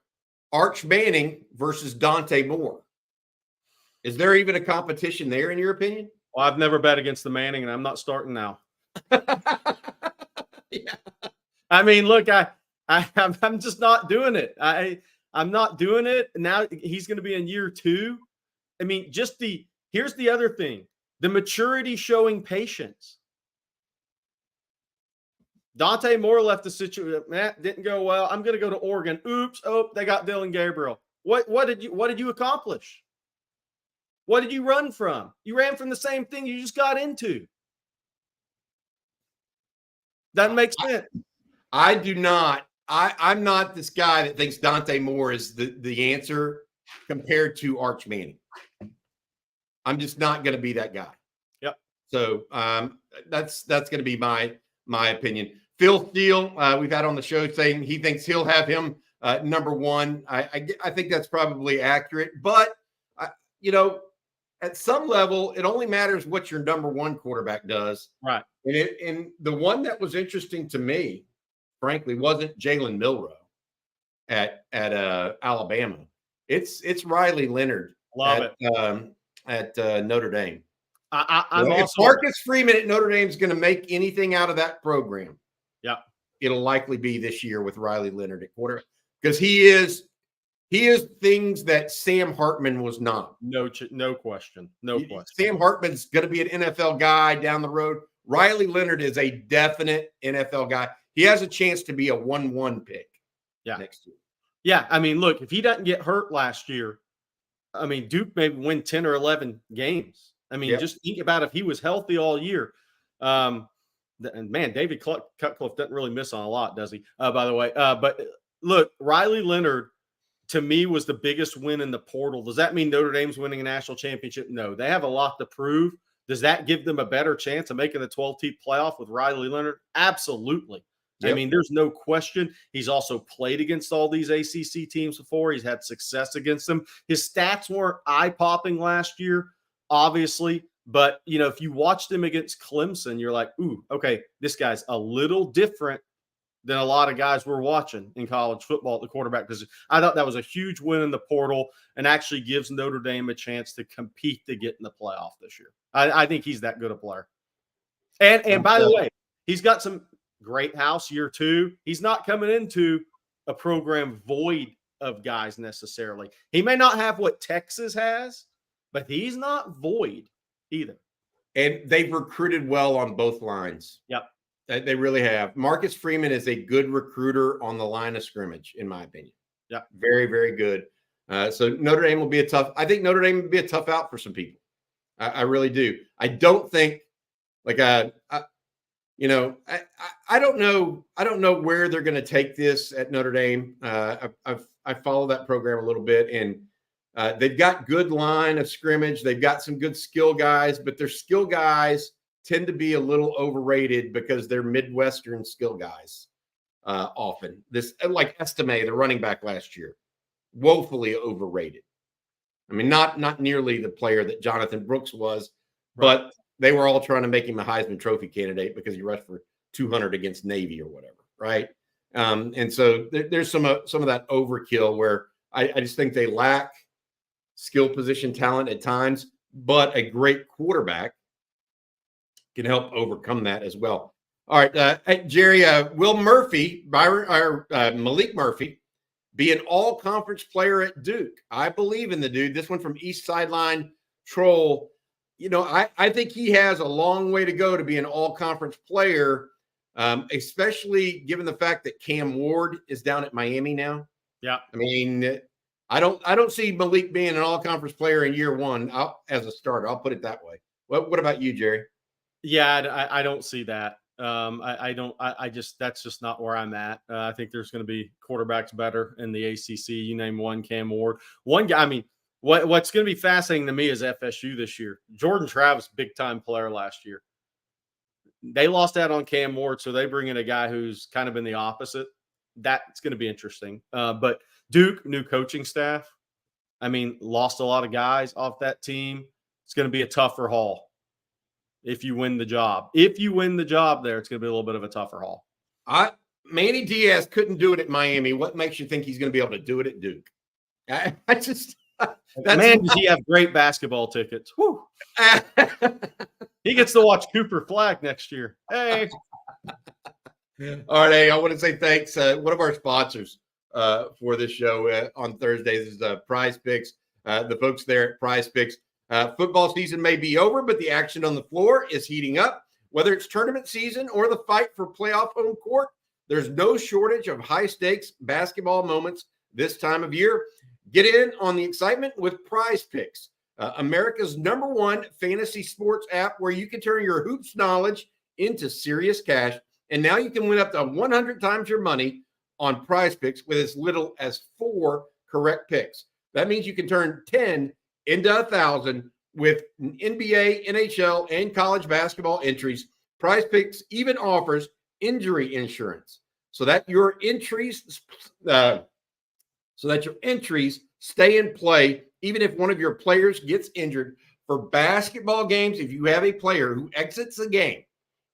Arch Manning versus Dante Moore. Is there even a competition there, in your opinion? Well, I've never bet against the Manning, and I'm not starting now. Yeah. I mean, look, I'm just not doing it. I'm not doing it. Now he's going to be in year 2. I mean, here's the other thing. The maturity showing patience. Dante Moore left the situation. That didn't go well. I'm going to go to Oregon. Oops. Oh, they got Dylan Gabriel. What did you accomplish? What did you run from? You ran from the same thing you just got into. That makes sense. I do not. I'm not this guy that thinks Dante Moore is the answer compared to Arch Manning. I'm just not going to be that guy. Yep. So that's going to be my opinion. Phil Steele, we've had on the show, saying he thinks he'll have him number 1. I think that's probably accurate, but at some level, it only matters what your number 1 quarterback does. Right. And the one that was interesting to me, frankly, wasn't Jalen Milroe at Alabama. It's Riley Leonard. Love it. At Notre Dame. If Marcus Freeman at Notre Dame is going to make anything out of that program, yeah, it'll likely be this year with Riley Leonard at quarterback, because he is things that Sam Hartman was not. No question. No question. Sam Hartman's going to be an NFL guy down the road. Riley Leonard is a definite NFL guy. He has a chance to be a 1-1 pick next year. Yeah, I mean, look, if he doesn't get hurt last year, I mean, Duke maybe win 10 or 11 games. I mean, just think about if he was healthy all year. And man, David Cutcliffe doesn't really miss on a lot, does he? By the way. But look, Riley Leonard, to me, was the biggest win in the portal. Does that mean Notre Dame's winning a national championship? No. They have a lot to prove. Does that give them a better chance of making the 12-team playoff with Riley Leonard? Absolutely. Yep. I mean, there's no question. He's also played against all these ACC teams before. He's had success against them. His stats weren't eye-popping last year, obviously. But, if you watched him against Clemson, you're like, ooh, okay, this guy's a little different than a lot of guys we're watching in college football at the quarterback position. I thought that was a huge win in the portal and actually gives Notre Dame a chance to compete to get in the playoff this year. I think he's that good a player. And by the way, he's got some great house year 2. He's not coming into a program void of guys necessarily. He may not have what Texas has, but he's not void either. And they've recruited well on both lines. Yep. They really have. Marcus Freeman is a good recruiter on the line of scrimmage, in my opinion. Yeah. Very, very good. So Notre Dame will be I think Notre Dame will be a tough out for some people. I really do. I don't think I don't know. I don't know where they're going to take this at Notre Dame. I follow that program a little bit, and they've got good line of scrimmage. They've got some good skill guys, but their skill guys tend to be a little overrated because they're Midwestern skill guys. Often this, like Estime, the running back last year, woefully overrated. I mean, not nearly the player that Jonathan Brooks was, but they were all trying to make him a Heisman Trophy candidate because he rushed for 200 against Navy or whatever, right? And so there's some of that overkill where I just think they lack skill position talent at times, but a great quarterback can help overcome that as well. All right, Jerry, will Malik Murphy be an all-conference player at Duke? I believe in the dude. This one from East Sideline Troll. I think he has a long way to go to be an all-conference player, especially given the fact that Cam Ward is down at Miami now. Yeah. I mean, I don't see Malik being an all-conference player in year 1 as a starter. I'll put it that way. What about you, Jerry? Yeah, I don't see that. That's just not where I'm at. I think there's going to be quarterbacks better in the ACC. You name one, Cam Ward. One guy, I mean, what's going to be fascinating to me is FSU this year. Jordan Travis, big-time player last year. They lost out on Cam Ward, so they bring in a guy who's kind of been the opposite. That's going to be interesting. But Duke, new coaching staff. I mean, lost a lot of guys off that team. It's going to be a tougher haul. If you win the job there, it's going to be a little bit of a tougher haul. Manny Diaz couldn't do it at Miami. What makes you think he's going to be able to do it at Duke? Does he have great basketball tickets? Woo. He gets to watch Cooper Flag next year. Hey. All right. I want to say thanks. One of our sponsors for this show on Thursdays is Prize Picks. The folks there at Prize Picks. Football season may be over, but the action on the floor is heating up. Whether it's tournament season or the fight for playoff home court, there's no shortage of high-stakes basketball moments this time of year. Get in on the excitement with Prize Picks, America's #1 fantasy sports app where you can turn your hoops knowledge into serious cash. And now you can win up to 100 times your money on Prize Picks with as little as 4 correct picks. That means you can turn 10 into 1,000 with NBA, NHL, and college basketball entries. Prize Picks even offers injury insurance so that your entries stay in play even if one of your players gets injured. For basketball games, if you have a player who exits the game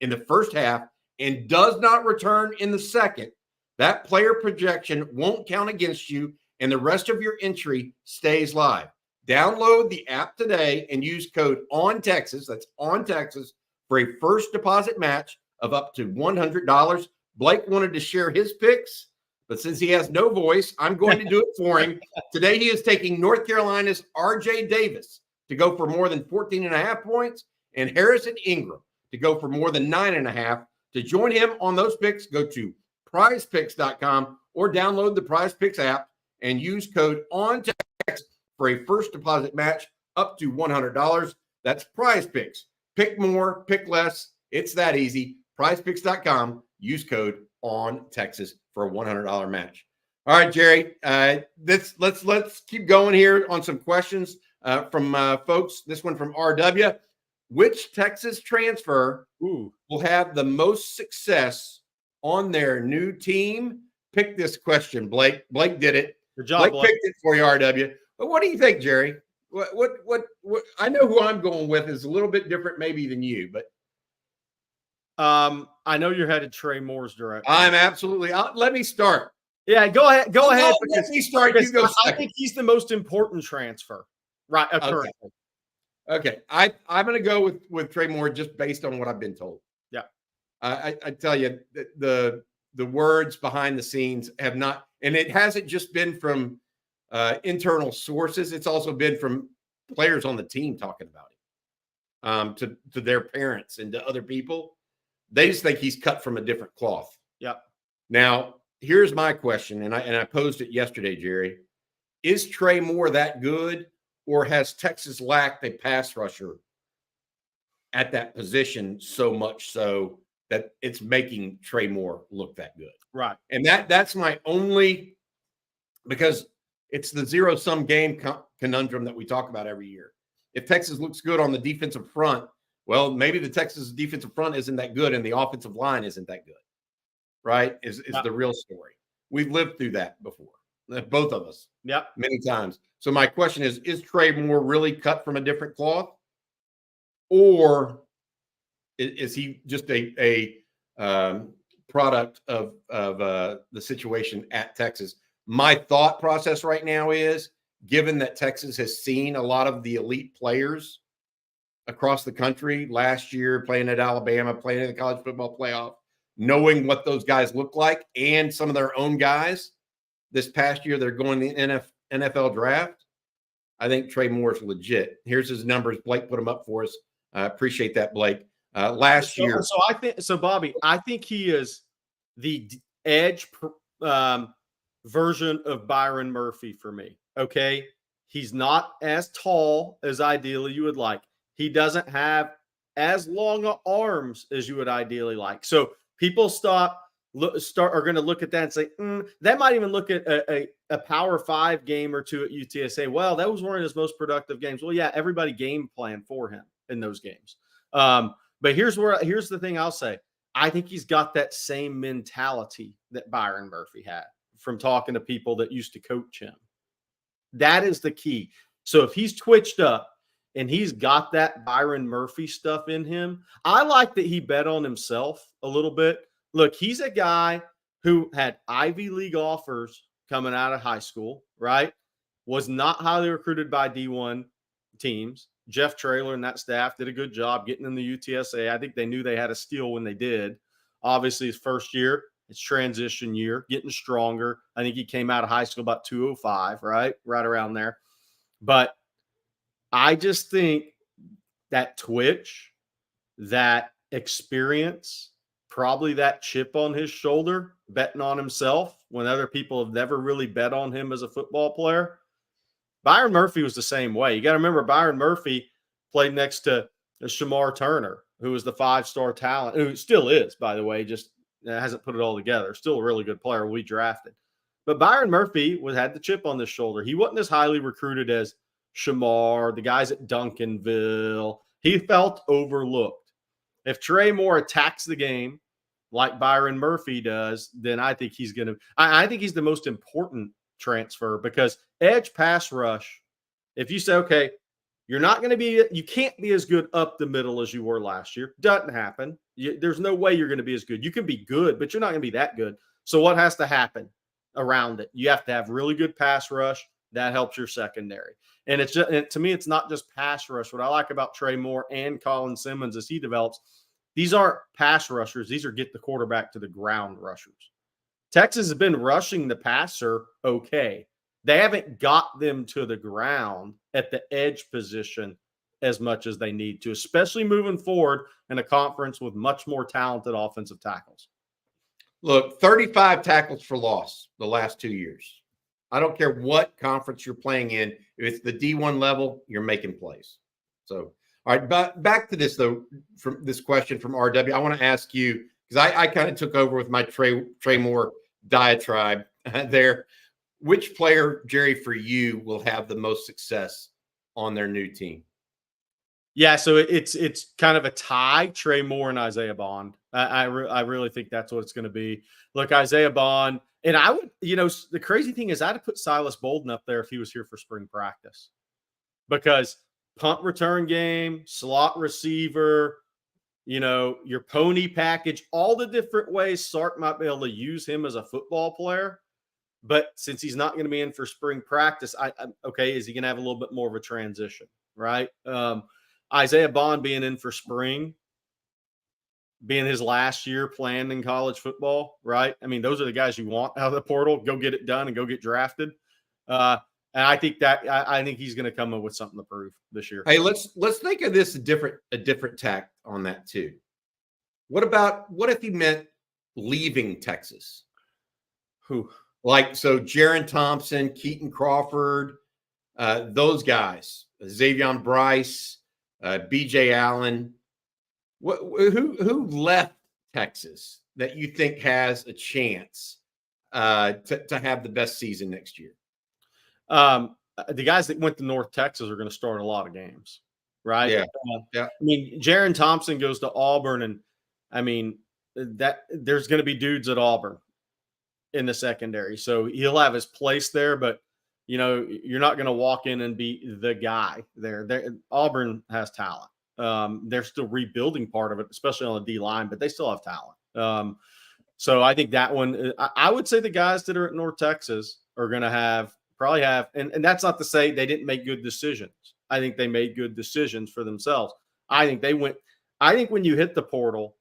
in the first half and does not return in the second, that player projection won't count against you, and the rest of your entry stays live. Download the app today and use code ONTEXAS, that's on Texas, for a first deposit match of up to $100. Blake wanted to share his picks, but since he has no voice, I'm going to do it for him. Today he is taking North Carolina's R.J. Davis to go for more than 14.5 points and Harrison Ingram to go for more than 9.5. To join him on those picks, go to prizepicks.com or download the Prize Picks app and use code ONTEXAS for a first deposit match up to $100. That's Prize Picks. Pick more, pick less. It's that easy. PrizePicks.com. Use code ONTEXAS for a $100 match. All right, Jerry. Let's keep going here on some questions from folks. This one from RW. Which Texas transfer will have the most success on their new team? Pick this question, Blake. Blake did it. Good job, Blake picked it for you, RW. But what do you think, Jerry? What I know who I'm going with is a little bit different maybe than you, but I know you're headed Trey Moore's direction. I'm absolutely. Let me start. Yeah, go ahead. Go ahead. Let me start. You go I think he's the most important transfer, right? Currently. Okay. I'm going to go with Trey Moore just based on what I've been told. Yeah. I tell you, the words behind the scenes have not, and it hasn't just been from internal sources. It's also been from players on the team talking about it, to their parents and to other people. They just think he's cut from a different cloth. Yep. Now, here's my question, and I posed it yesterday, Jerry. Is Trey Moore that good, or has Texas lacked a pass rusher at that position so much so that it's making Trey Moore look that good? Right. And that's my only, because it's the zero-sum game conundrum that we talk about every year. If Texas looks good on the defensive front, well, maybe the Texas defensive front isn't that good and the offensive line isn't that good, right? Is the real story. We've lived through that before, both of us, many times. So my question is Trey Moore really cut from a different cloth, or is he just a product of the situation at Texas? My thought process right now is, given that Texas has seen a lot of the elite players across the country last year, playing at Alabama, playing in the college football playoff, knowing what those guys look like, and some of their own guys this past year, they're going to the NFL draft. I think Trey Moore's legit. Here's his numbers. Blake put them up for us. I appreciate that, Blake. Last year. So I think, Bobby, I think he is the edge version of Byron Murphy for me. Okay. He's not as tall as ideally you would like. He doesn't have as long arms as you would ideally like. So people are going to look at that and say, that might even look at a Power 5 game or two at UTSA. Well, that was one of his most productive games. Well, yeah, everybody game planned for him in those games. But here's the thing I'll say. I think he's got that same mentality that Byron Murphy had from talking to people that used to coach him. That is the key. So if he's twitched up and he's got that Byron Murphy stuff in him, I like that he bet on himself a little bit. Look, he's a guy who had Ivy League offers coming out of high school, right? Was not highly recruited by D1 teams. Jeff Traylor and that staff did a good job getting in the UTSA. I think they knew they had a steal when they did. Obviously, his first year, it's transition year, getting stronger. I think he came out of high school about 205, right? Right around there. But I just think that twitch, that experience, probably that chip on his shoulder, betting on himself when other people have never really bet on him as a football player. Byron Murphy was the same way. You got to remember, Byron Murphy played next to Shamar Turner, who was the 5-star talent, who still is, by the way, just hasn't put it all together. Still a really good player we drafted. But Byron Murphy had the chip on his shoulder. He wasn't as highly recruited as Shamar, the guys at Duncanville. He felt overlooked. If Trey Moore attacks the game like Byron Murphy does, then I think he's going to – I think he's the most important transfer, because edge pass rush, if you say, okay, you're not going to be – you can't be as good up the middle as you were last year. Doesn't happen. There's no way you're going to be as good. You can be good, but you're not going to be that good. So what has to happen around it? You have to have really good pass rush. That helps your secondary. And it's just, to me, it's not just pass rush. What I like about Trey Moore and Colin Simmons as he develops, these aren't pass rushers. These are get the quarterback to the ground rushers. Texas has been rushing the passer okay. They haven't got them to the ground at the edge position as much as they need to, especially moving forward in a conference with much more talented offensive tackles. Look, 35 tackles for loss the last 2 years. I don't care what conference you're playing in. If it's the D1 level, you're making plays. So, all right, but back to this, though, from this question from RW. I want to ask you, because I kind of took over with my Trey Moore diatribe there. Which player, Jerry, for you will have the most success on their new team? Yeah, so it's kind of a tie, Trey Moore and Isaiah Bond. I really think that's what it's going to be. Look, Isaiah Bond, and I would, the crazy thing is I'd have put Silas Bolden up there if he was here for spring practice, because punt return game, slot receiver, your pony package, all the different ways Sark might be able to use him as a football player. But since he's not going to be in for spring practice, okay, is he going to have a little bit more of a transition, right? Isaiah Bond being in for spring, being his last year playing in college football, right? I mean, those are the guys you want out of the portal. Go get it done and go get drafted. And I think he's going to come up with something to prove this year. Hey, let's think of this a different tack on that too. What if he meant leaving Texas? Who? So Jaron Thompson, Keaton Crawford, those guys, Xavier Bryce, BJ Allen. Who left Texas that you think has a chance to have the best season next year? The guys that went to North Texas are going to start a lot of games, right? Yeah. I mean, Jaron Thompson goes to Auburn, and I mean that there's going to be dudes at Auburn in the secondary, so he'll have his place there. But you're not going to walk in and be the guy there. Auburn has talent. They're still rebuilding part of it, especially on the D line, but they still have talent. So I think that one, I would say the guys that are at North Texas are going to probably have, and that's not to say they didn't make good decisions. I think they made good decisions for themselves. I think when you hit the portal,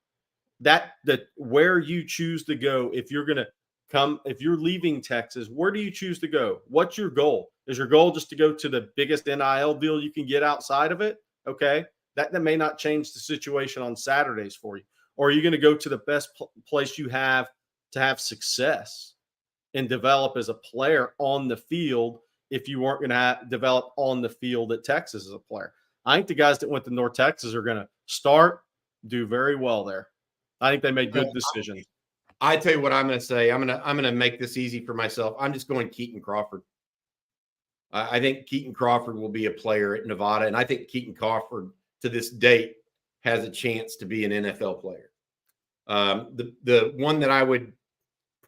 where you choose to go, if you're leaving Texas, where do you choose to go? What's your goal? Is your goal just to go to the biggest NIL deal you can get outside of it? Okay. That may not change the situation on Saturdays for you. Or are you going to go to the best place you have to have success and develop as a player on the field if you weren't going to develop on the field at Texas as a player? I think the guys that went to North Texas are going to do very well there. I think they made good decisions. I tell you what I'm going to say. I'm going to make this easy for myself. I'm just going Keaton Crawford. I think Keaton Crawford will be a player at Nevada, and I think Keaton Crawford to this date has a chance to be an NFL player. The one that I would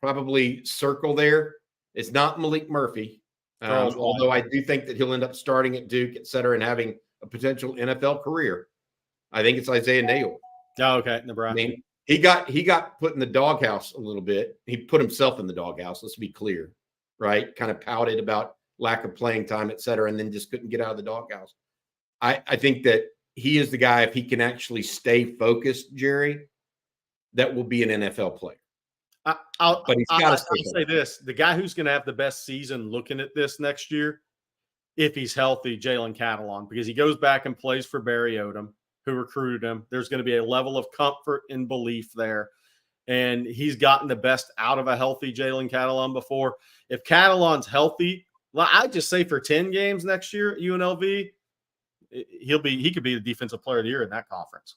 probably circle there is not Malik Murphy, although I do think that he'll end up starting at Duke, et cetera, and having a potential NFL career. I think it's Isaiah Neal. Oh, okay, Nebraska. I mean, he got put in the doghouse a little bit. He put himself in the doghouse. Let's be clear, right? Kind of pouted about lack of playing time, et cetera, and then just couldn't get out of the doghouse. I think that he is the guy, if he can actually stay focused, Jerry, that will be an NFL player. But he's got to say this: the guy who's going to have the best season looking at this next year, if he's healthy, Jalen Catalon, because he goes back and plays for Barry Odom, who recruited him. There's going to be a level of comfort and belief there. And he's gotten the best out of a healthy Jalen Catalon before. If Catalon's healthy, well, I'd just say for 10 games next year at UNLV, he could be the defensive player of the year in that conference.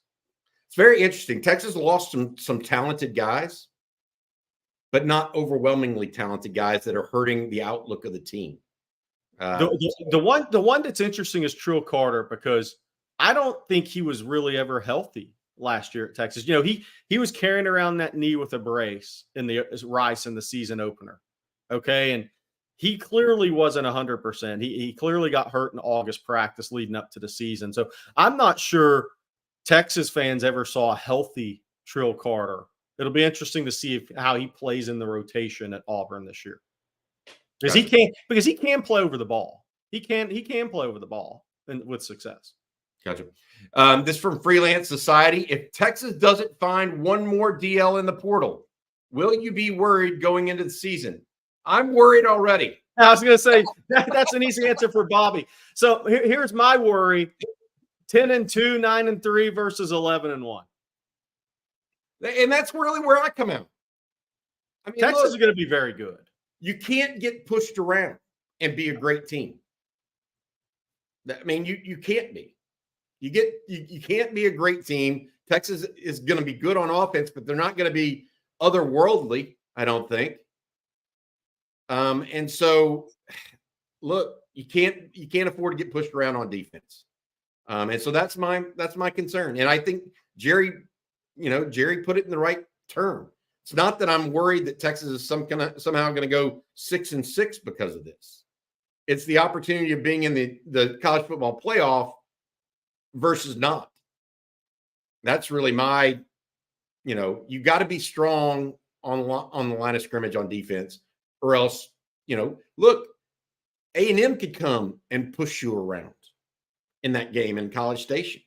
It's very interesting. Texas lost some talented guys, but not overwhelmingly talented guys that are hurting the outlook of the team. The one that's interesting is Trill Carter, because I don't think he was really ever healthy last year at Texas. He was carrying around that knee with a brace in the Rice in the season opener. Okay. And he clearly wasn't 100%. He clearly got hurt in August practice leading up to the season. So I'm not sure Texas fans ever saw a healthy Trill Carter. It'll be interesting to see how he plays in the rotation at Auburn this year. Because he can play over the ball. He can play over the ball with success. Gotcha. This from Freelance Society. If Texas doesn't find one more DL in the portal, will you be worried going into the season? I'm worried already. I was going to say that's an easy answer for Bobby. So here's my worry: 10-2, 9-3 versus 11-1. And that's really where I come out. I mean, Texas is going to be very good. You can't get pushed around and be a great team. I mean, you can't be. You can't be a great team. Texas is going to be good on offense, but they're not going to be otherworldly, I don't think. And so, look, you can't afford to get pushed around on defense. And so that's my concern. And I think Jerry put it in the right term. It's not that I'm worried that Texas is somehow going to go 6-6 because of this. It's the opportunity of being in the college football playoff versus not. That's really my, you got to be strong on the line of scrimmage on defense, or else, look, A&M could come and push you around in that game in College Station.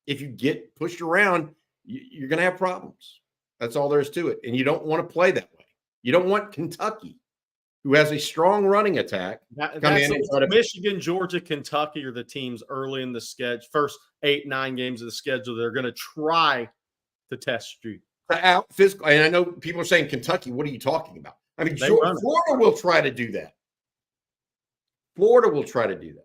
If you get pushed around, you're going to have problems. That's all there is to it. And you don't want to play that way. You don't want Kentucky, who has a strong running attack, come in and try to. Michigan, Georgia, Kentucky are the teams early in the schedule, first 8-9 games of the schedule. They're going to try to test you. Out physical. And I know people are saying Kentucky, what are you talking about? I mean, Florida will try to do that. Florida will try to do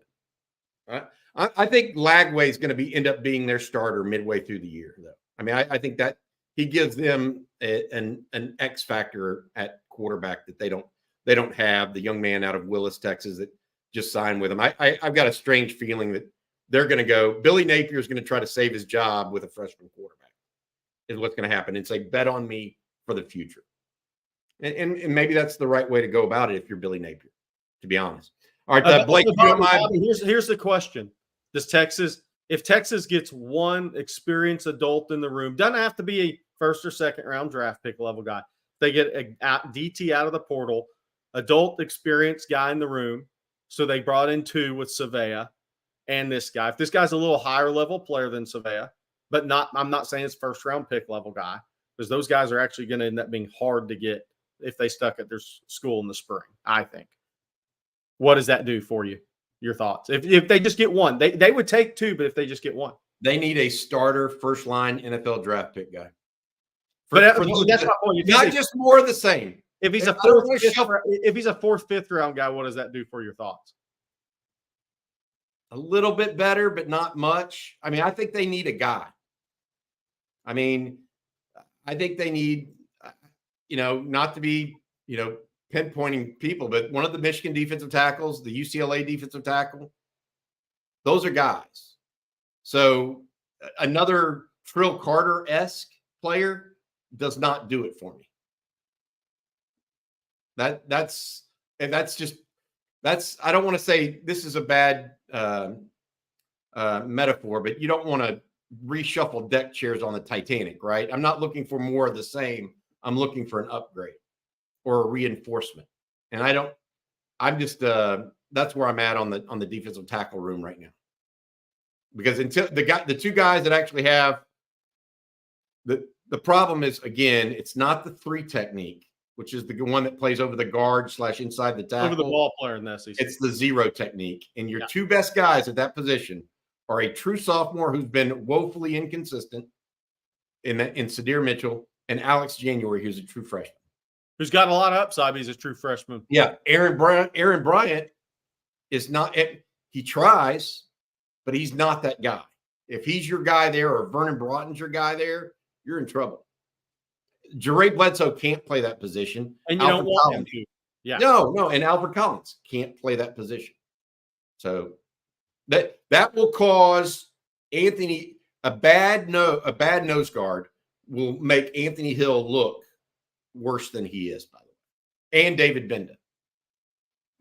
that. I think Lagway is going to end up being their starter midway through the year, though. I mean, I think that he gives them an X factor at quarterback that they don't have. The young man out of Willis, Texas, that just signed with him. I've got a strange feeling that they're going to go. Billy Napier is going to try to save his job with a freshman quarterback. Is what's going to happen. And say, bet on me for the future. And maybe that's the right way to go about it if you're Billy Napier, to be honest. All right, Blake, here's the question. If Texas gets one experienced adult in the room, doesn't have to be a first or second round draft pick level guy. They get a DT out of the portal, adult experienced guy in the room. So they brought in 2 with Savea and this guy. If this guy's a little higher level player than Savea, but I'm not saying it's first round pick level guy, because those guys are actually going to end up being hard to get if they stuck at their school in the spring, I think. What does that do for you? Your thoughts? If they just get one, they would take 2, but if they just get one. They need a starter first line NFL draft pick guy. That's my point. Not just more of the same. If he's a 4th, 5th round guy, what does that do for your thoughts? A little bit better, but not much. I mean, I think they need a guy. I mean, I think they need, not to be, pinpointing people, but one of the Michigan defensive tackles, the UCLA defensive tackle, those are guys. So another Trill Carter-esque player does not do it for me. That's I don't want to say this is a bad metaphor, but you don't want to reshuffle deck chairs on the Titanic, right? I'm not looking for more of the same. I'm looking for an upgrade or a reinforcement. And that's where I'm at on the defensive tackle room right now. Because until the 2 guys that actually have the problem is, again, it's not the 3 technique, which is the one that plays over the guard / inside the tackle. Over the ball player in the SEC. It's the 0 technique. And your 2 best guys at that position are a true sophomore who's been woefully inconsistent in Sadir Mitchell, and Alex January, who's a true freshman. Who's got a lot of upside, but he's a true freshman. Yeah. Aaron Bryant is not – he tries, but he's not that guy. If he's your guy there or Vernon Broughton's your guy there, you're in trouble. Jere Bledsoe can't play that position. And you don't want him to. Yeah. No. And Alfred Collins can't play that position. So that will cause Anthony a bad nose guard will make Anthony Hill look worse than he is, by the way, and David Benda.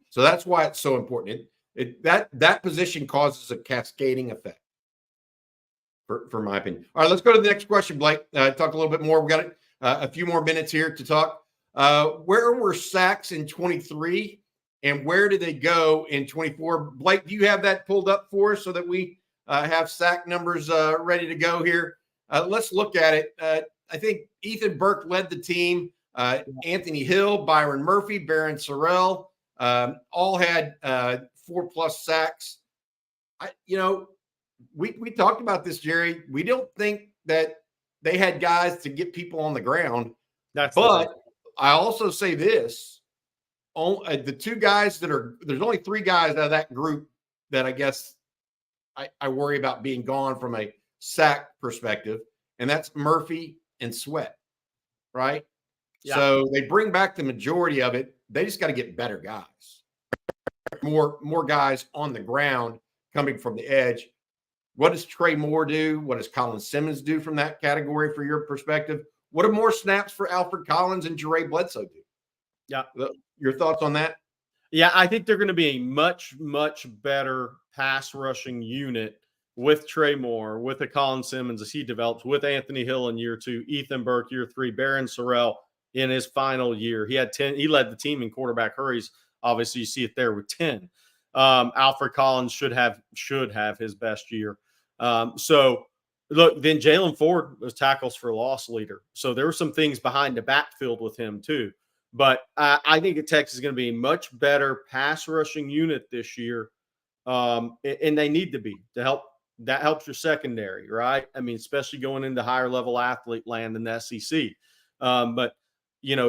So that's why it's so important. That position causes a cascading effect, for my opinion. All right, let's go to the next question, Blake. Talk a little bit more. We got a few more minutes here to talk. Where were sacks in 23, and where did they go in 24? Blake, do you have that pulled up for us so that we have sack numbers ready to go here? Let's look at it. I think Ethan Burke led the team. Anthony Hill, Byron Murphy, Barron Sorrell, all had 4+ sacks. We talked about this, Jerry. We don't think that they had guys to get people on the ground. But I also say this: the 2 guys there's only 3 guys out of that group that I guess I worry about being gone from a sack perspective, and that's Murphy and Sweat, right? Yeah. So they bring back the majority of it. They just got to get better guys, more guys on the ground coming from the edge. What does Trey Moore do? What does Colin Simmons do from that category for your perspective? What are more snaps for Alfred Collins and Jere Bledsoe do? Yeah. Your thoughts on that? Yeah, I think they're going to be a much, much better pass rushing unit with Trey Moore, with a Colin Simmons as he develops, with Anthony Hill in year 2, Ethan Burke year 3, Barron Sorrell in his final year. He had 10. He led the team in quarterback hurries. Obviously, you see it there with 10. Alfred Collins should have his best year. So look, then Jalen Ford was tackles for loss leader. So there were some things behind the backfield with him too. But I think Texas is going to be a much better pass rushing unit this year. And they need to be to help. That helps your secondary, right? I mean, especially going into higher level athlete land in the SEC. But,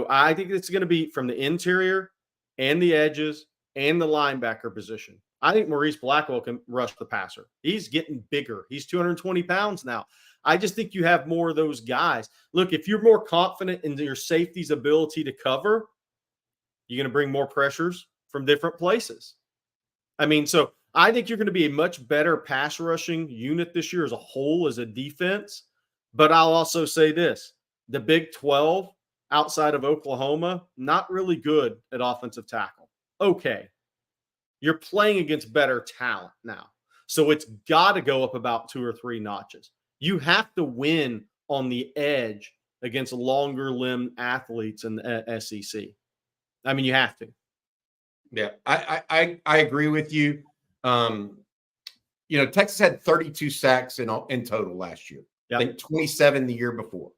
I think it's going to be from the interior and the edges and the linebacker position. I think Maurice Blackwell can rush the passer. He's getting bigger. He's 220 pounds now. I just think you have more of those guys. Look, if you're more confident in your safety's ability to cover, you're going to bring more pressures from different places. I mean, so I think you're going to be a much better pass rushing unit this year as a whole, as a defense. But I'll also say this, the Big 12 outside of Oklahoma, not really good at offensive tackle. Okay. You're playing against better talent now. So it's got to go up about 2 or 3 notches. You have to win on the edge against longer limb athletes in the SEC. I mean, you have to. Yeah, I agree with you. Texas had 32 sacks in total last year. Yep. I think 27 the year before.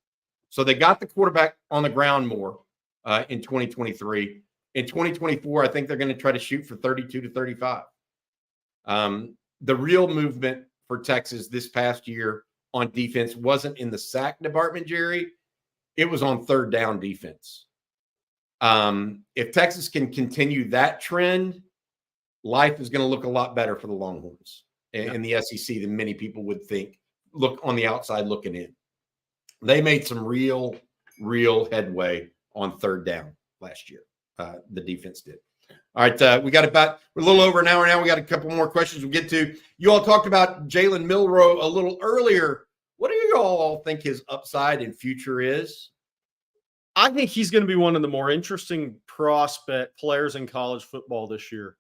So they got the quarterback on the ground more in 2023. In 2024, I think they're going to try to shoot for 32 to 35. The real movement for Texas this past year on defense wasn't in the sack department, Jerry. It was on third down defense. If Texas can continue that trend, life is going to look a lot better for the Longhorns in the SEC than many people would think. Look on the outside looking in. They made some real headway on third down last year. The defense did. All right, we're a little over an hour now. We got a couple more questions we'll get to. You all talked about Jalen Milroe a little earlier. What do you all think his upside and future is? I think he's going to be one of the more interesting prospect players in college football this year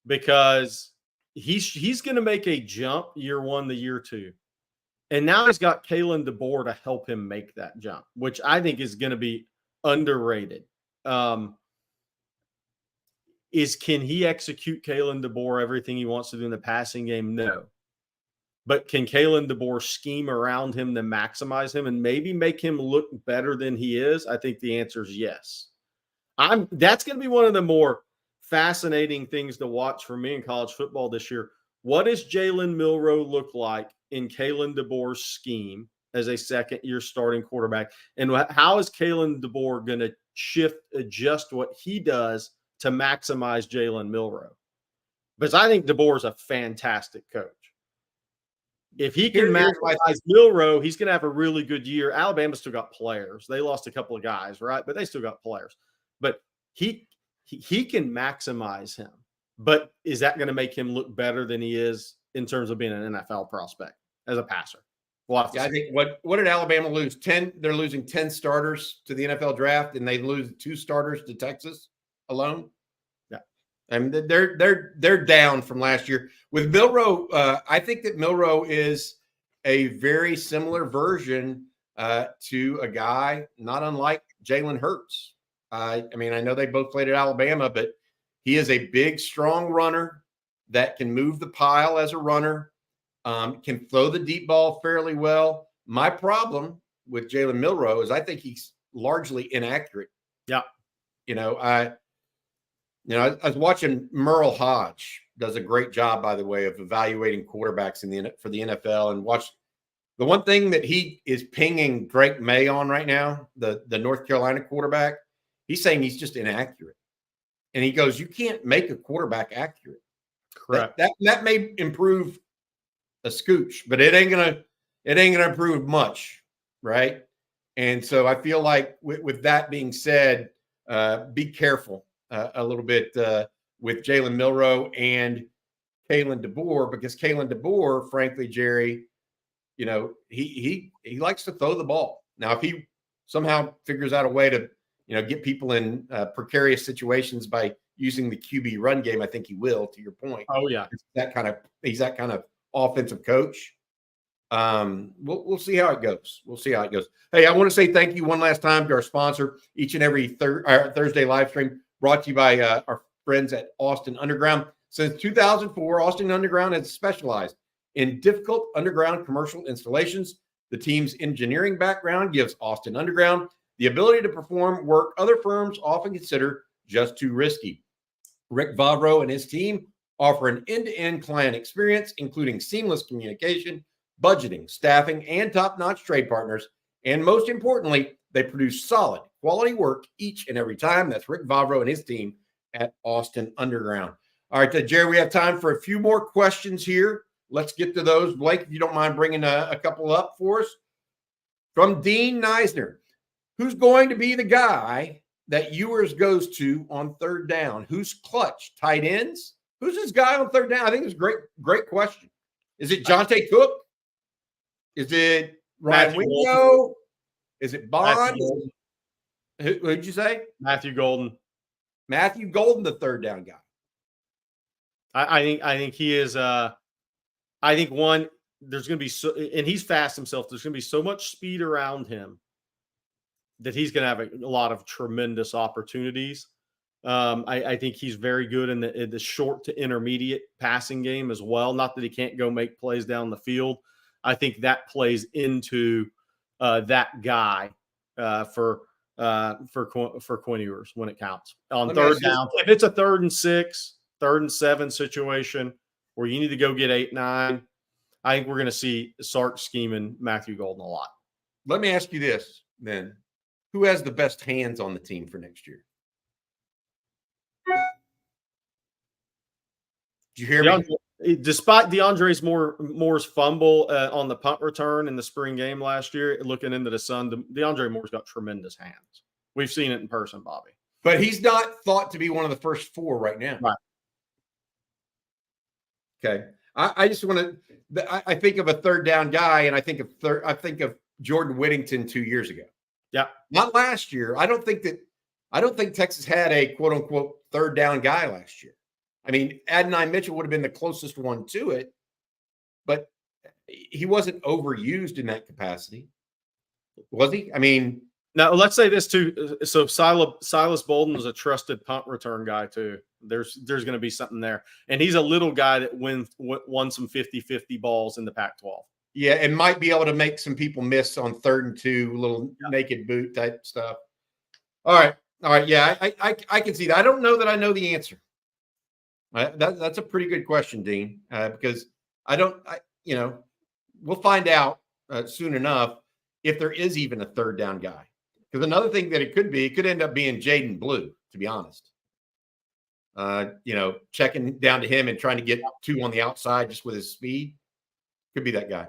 because he's going to make a jump year 1 to year 2. And now he's got Kalen DeBoer to help him make that jump, which I think is going to be underrated. Can he execute Kalen DeBoer everything he wants to do in the passing game? No. But can Kalen DeBoer scheme around him to maximize him and maybe make him look better than he is? I think the answer is yes. That's going to be one of the more fascinating things to watch for me in college football this year. What does Jalen Milroe look like in Kalen DeBoer's scheme as a second-year starting quarterback? And how is Kalen DeBoer going to adjust what he does to maximize Jalen Milroe? Because I think DeBoer is a fantastic coach. If he can maximize Milroe, he's going to have a really good year. Alabama still got players. They lost a couple of guys, right? But they still got players. But he can maximize him. But is that going to make him look better than he is in terms of being an NFL prospect as a passer? I think what did Alabama lose? 10. They're losing 10 starters to the NFL draft, and they lose 2 starters to Texas alone. Yeah, I mean they're down from last year. With Milroe, I think that Milroe is a very similar version to a guy not unlike Jalen Hurts. I mean, I know they both played at Alabama, but he is a big, strong runner that can move the pile as a runner, can throw the deep ball fairly well. My problem with Jalen Milroe is I think he's largely inaccurate. Yeah. I was watching Merle Hodge does a great job, by the way, of evaluating quarterbacks for the NFL, and watch the one thing that he is pinging Drake May on right now, the North Carolina quarterback. He's saying he's just inaccurate. And he goes, you can't make a quarterback accurate. Correct. That may improve a scooch, but it ain't gonna improve much, right? And so I feel like with that being said, be careful a little bit with Jalen Milroe and Kalen DeBoer, because Kalen DeBoer, frankly, Jerry, he likes to throw the ball. Now, if he somehow figures out a way to get people in precarious situations by using the QB run game, I think he will, to your point. Oh, yeah. He's that kind of offensive coach. We'll see how it goes. We'll see how it goes. Hey, I want to say thank you one last time to our sponsor, each and every Thursday live stream brought to you by our friends at Austin Underground. Since 2004, Austin Underground has specialized in difficult underground commercial installations. The team's engineering background gives Austin Underground the ability to perform work other firms often consider just too risky. Rick Vavro and his team offer an end-to-end client experience, including seamless communication, budgeting, staffing, and top-notch trade partners. And most importantly, they produce solid, quality work each and every time. That's Rick Vavro and his team at Austin Underground. All right, Jerry, we have time for a few more questions here. Let's get to those. Blake, if you don't mind bringing a couple up for us. From Dean Neisner, who's going to be the guy that Ewers goes to on third down? Who's clutch? Tight ends? Who's this guy on third down? I think it's a great question. Is it Jonte Cook? Is it Ryan Wingo? Is it Bond? Who'd you say? Matthew Golden. Matthew Golden, the third down guy. I think he is. I think there's going to be and he's fast himself. There's going to be so much speed around him that he's going to have a lot of tremendous opportunities. I think he's very good in the short to intermediate passing game as well. Not that he can't go make plays down the field. I think that plays into that guy for Quinn Ewers when it counts on third down. If it's a 3rd and 6, 3rd and 7 situation where you need to go get 8, 9, I think we're going to see Sark scheming Matthew Golden a lot. Let me ask you this then. Who has the best hands on the team for next year? Did you hear me? Despite DeAndre Moore's fumble on the punt return in the spring game last year, looking into the sun, DeAndre Moore's got tremendous hands. We've seen it in person, Bobby. But he's not thought to be one of the first 4 right now. Right. Okay. I just want to. I think of a third down guy, and I think of Jordan Whittington 2 years ago. Yeah. Not last year. I don't think Texas had a quote unquote third down guy last year. I mean, Adonai Mitchell would have been the closest one to it, but he wasn't overused in that capacity, was he? I mean, now let's say this too. So Silas Bolden is a trusted punt return guy too. There's going to be something there, and he's a little guy that won some 50-50 balls in the Pac-12. Yeah, and might be able to make some people miss on 3rd and 2, little naked boot type stuff. All right. Yeah, I can see that. I don't know that I know the answer. That's a pretty good question, Dean, because we'll find out soon enough if there is even a third down guy. Because another thing that it could end up being Jaden Blue, to be honest. Checking down to him and trying to get 2 on the outside just with his speed. Could be that guy.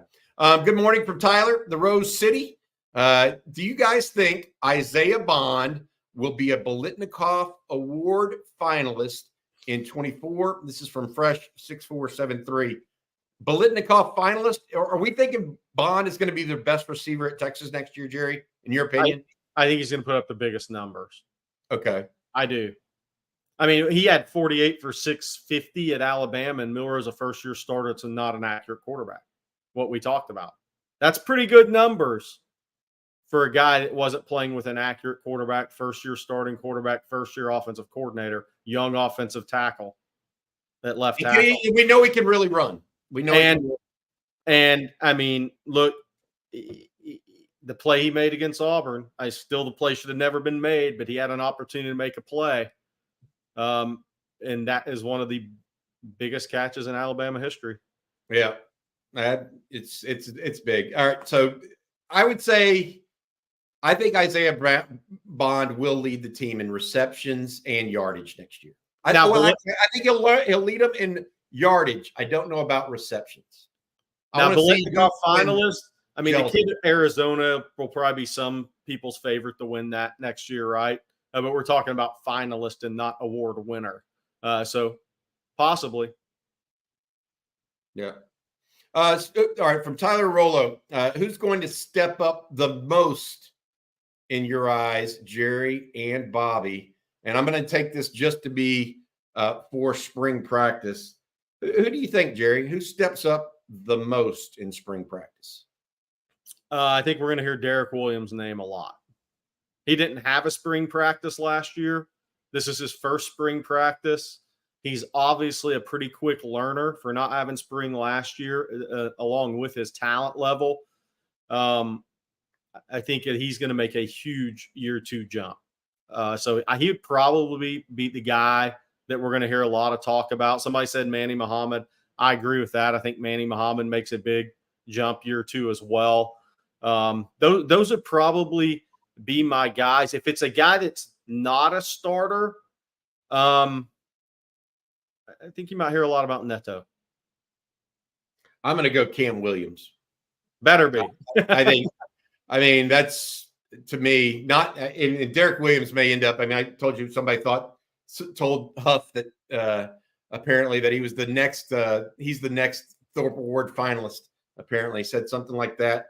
Good morning from Tyler, the Rose City. Do you guys think Isaiah Bond will be a Biletnikoff Award finalist in 24? This is from Fresh 6473. Biletnikoff finalist? Are we thinking Bond is going to be the best receiver at Texas next year, Jerry, in your opinion? I think he's going to put up the biggest numbers. Okay. I do. I mean, he had 48 for 650 at Alabama, and Miller is a first-year starter. It's not an accurate quarterback, what we talked about. That's pretty good numbers for a guy that wasn't playing with an accurate quarterback, first-year starting quarterback, first-year offensive coordinator, young offensive tackle at left tackle. We know he can really run. We know. And I mean, look, the play he made against Auburn, the play should have never been made, but he had an opportunity to make a play. And that is one of the biggest catches in Alabama history. Yeah. It's big. All right. So I would say, I think Isaiah Bond will lead the team in receptions and yardage next year. I think he'll lead them in yardage. I don't know about receptions. Now, Biletnikoff finalist. I mean, the kid at Arizona will probably be some people's favorite to win that next year, right? But we're talking about finalist and not award winner. So possibly. Yeah. All right. From Tyler Rollo, who's going to step up the most in your eyes, Jerry and Bobby? And I'm going to take this just to be for spring practice. Who do you think, Jerry? Who steps up the most in spring practice? I think we're going to hear Derek Williams' name a lot. He didn't have a spring practice last year. This is his first spring practice. He's obviously a pretty quick learner for not having spring last year, along with his talent level. I think that he's going to make a huge year 2 jump. So he would probably be the guy that we're going to hear a lot of talk about. Somebody said Manny Muhammad. I agree with that. I think Manny Muhammad makes a big jump year 2 as well. Those would probably be my guys. If it's a guy that's not a starter, I think you might hear a lot about Neto. I'm going to go Cam Williams. Better be. I mean, that's, to me, not – and Derek Williams may end up – I mean, I told you somebody told Huff that apparently that he was the next he's the next Thorpe Award finalist, apparently. Said something like that.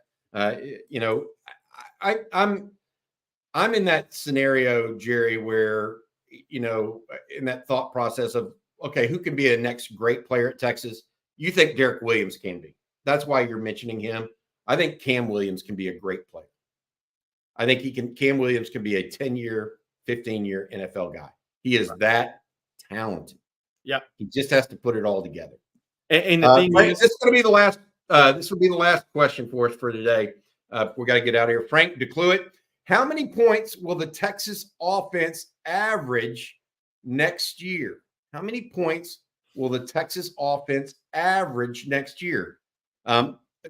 I'm in that scenario, Jerry, where, in that thought process of, okay, who can be a next great player at Texas? You think Derek Williams can be. That's why you're mentioning him. I think Cam Williams can be a great player. I think Cam Williams can be a 10-year, 15-year NFL guy. He is that talented. Yeah. He just has to put it all together. And the thing Frank, is, this is going to be the last. This will be the last question for us for today. We got to get out of here. Frank DeCluitt, how many points will the Texas offense average next year? How many points will the Texas offense average next year?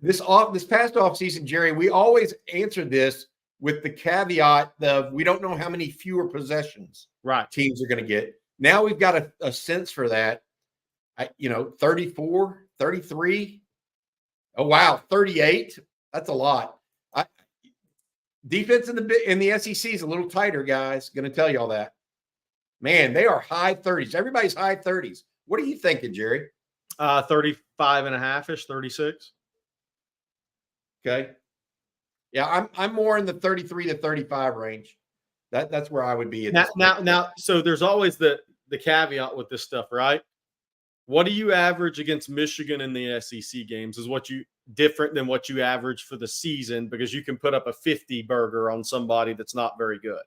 This past offseason, Jerry, we always answered this with the caveat of we don't know how many fewer possessions teams are going to get. Now we've got a sense for that. 34, 33. Oh, wow, 38. That's a lot. Defense in the SEC is a little tighter, guys. Going to tell you all that. Man, they are high 30s. Everybody's high 30s. What are you thinking, Jerry? 35 and a half-ish, 36. Okay. Yeah, I'm more in the 33 to 35 range. That's where I would be at now. So there's always the caveat with this stuff, right? What do you average against Michigan in the SEC games is different than what you average for the season, because you can put up a 50 burger on somebody that's not very good.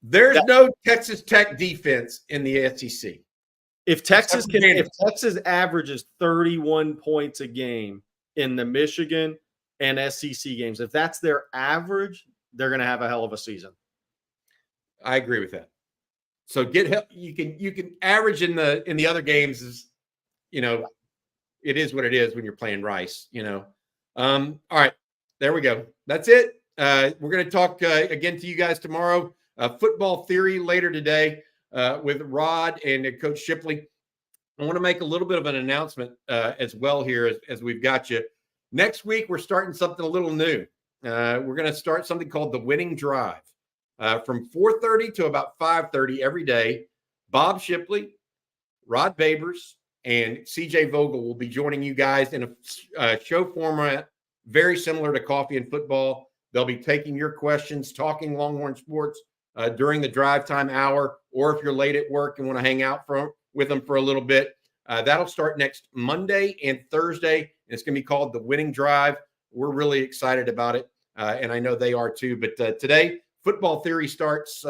There's no Texas Tech defense in the SEC. If Texas averages 31 points a game in the Michigan and SEC games, if that's their average, they're going to have a hell of a season. I agree with that. So you can average in the other games is, it is what it is when you're playing Rice, All right, there we go. That's it. We're going to talk again to you guys tomorrow. Football theory later today with Rod and Coach Shipley. I want to make a little bit of an announcement as well here as we've got you. Next week, we're starting something a little new. We're going to start something called the Winning Drive from 4:30 to about 5:30 every day. Bob Shipley, Rod Babers, and CJ Vogel will be joining you guys in a show format very similar to Coffee and Football. They'll be taking your questions, talking Longhorn sports during the drive time hour, or if you're late at work and want to hang out with them for a little bit. That'll start next Monday and Thursday, and it's going to be called The Winning Drive. We're really excited about it, and I know they are too. But today, Football Theory starts.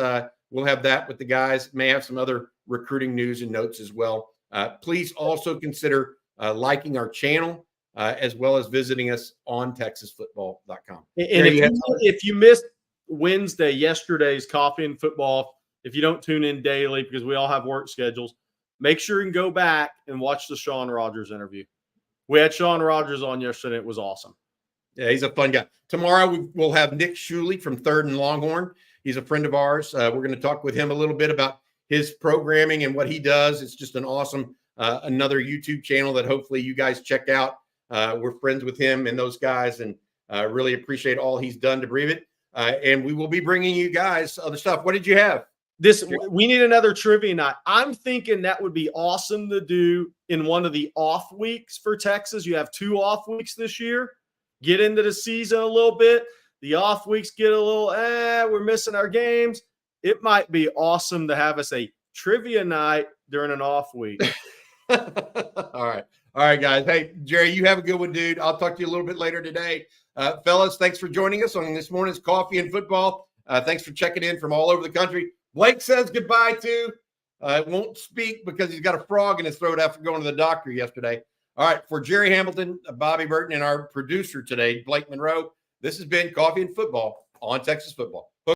We'll have that with the guys. May have some other recruiting news and notes as well. Please also consider liking our channel as well as visiting us on TexasFootball.com. And if you missed yesterday's Coffee and Football, if you don't tune in daily because we all have work schedules, make sure you can go back and watch the Sean Rogers interview. We had Sean Rogers on yesterday. It was awesome. Yeah, he's a fun guy. Tomorrow we'll have Nick Shuley from 3rd and Longhorn. He's a friend of ours. We're going to talk with him a little bit about his programming and what he does. It's just an awesome, another YouTube channel that hopefully you guys check out. We're friends with him and those guys, and really appreciate all he's done to breathe it. And we will be bringing you guys other stuff. What did you have? We need another trivia night. I'm thinking that would be awesome to do in one of the off weeks for Texas. You have 2 off weeks this year. Get into the season a little bit. The off weeks get a little, we're missing our games. It might be awesome to have us a trivia night during an off week. All right. All right, guys. Hey, Jerry, you have a good one, dude. I'll talk to you a little bit later today. Fellas, thanks for joining us on this morning's Coffee and Football. Thanks for checking in from all over the country. Blake says goodbye to. Won't speak because he's got a frog in his throat after going to the doctor yesterday. All right, for Jerry Hamilton, Bobby Burton, and our producer today, Blake Monroe, this has been Coffee and Football on Texas Football.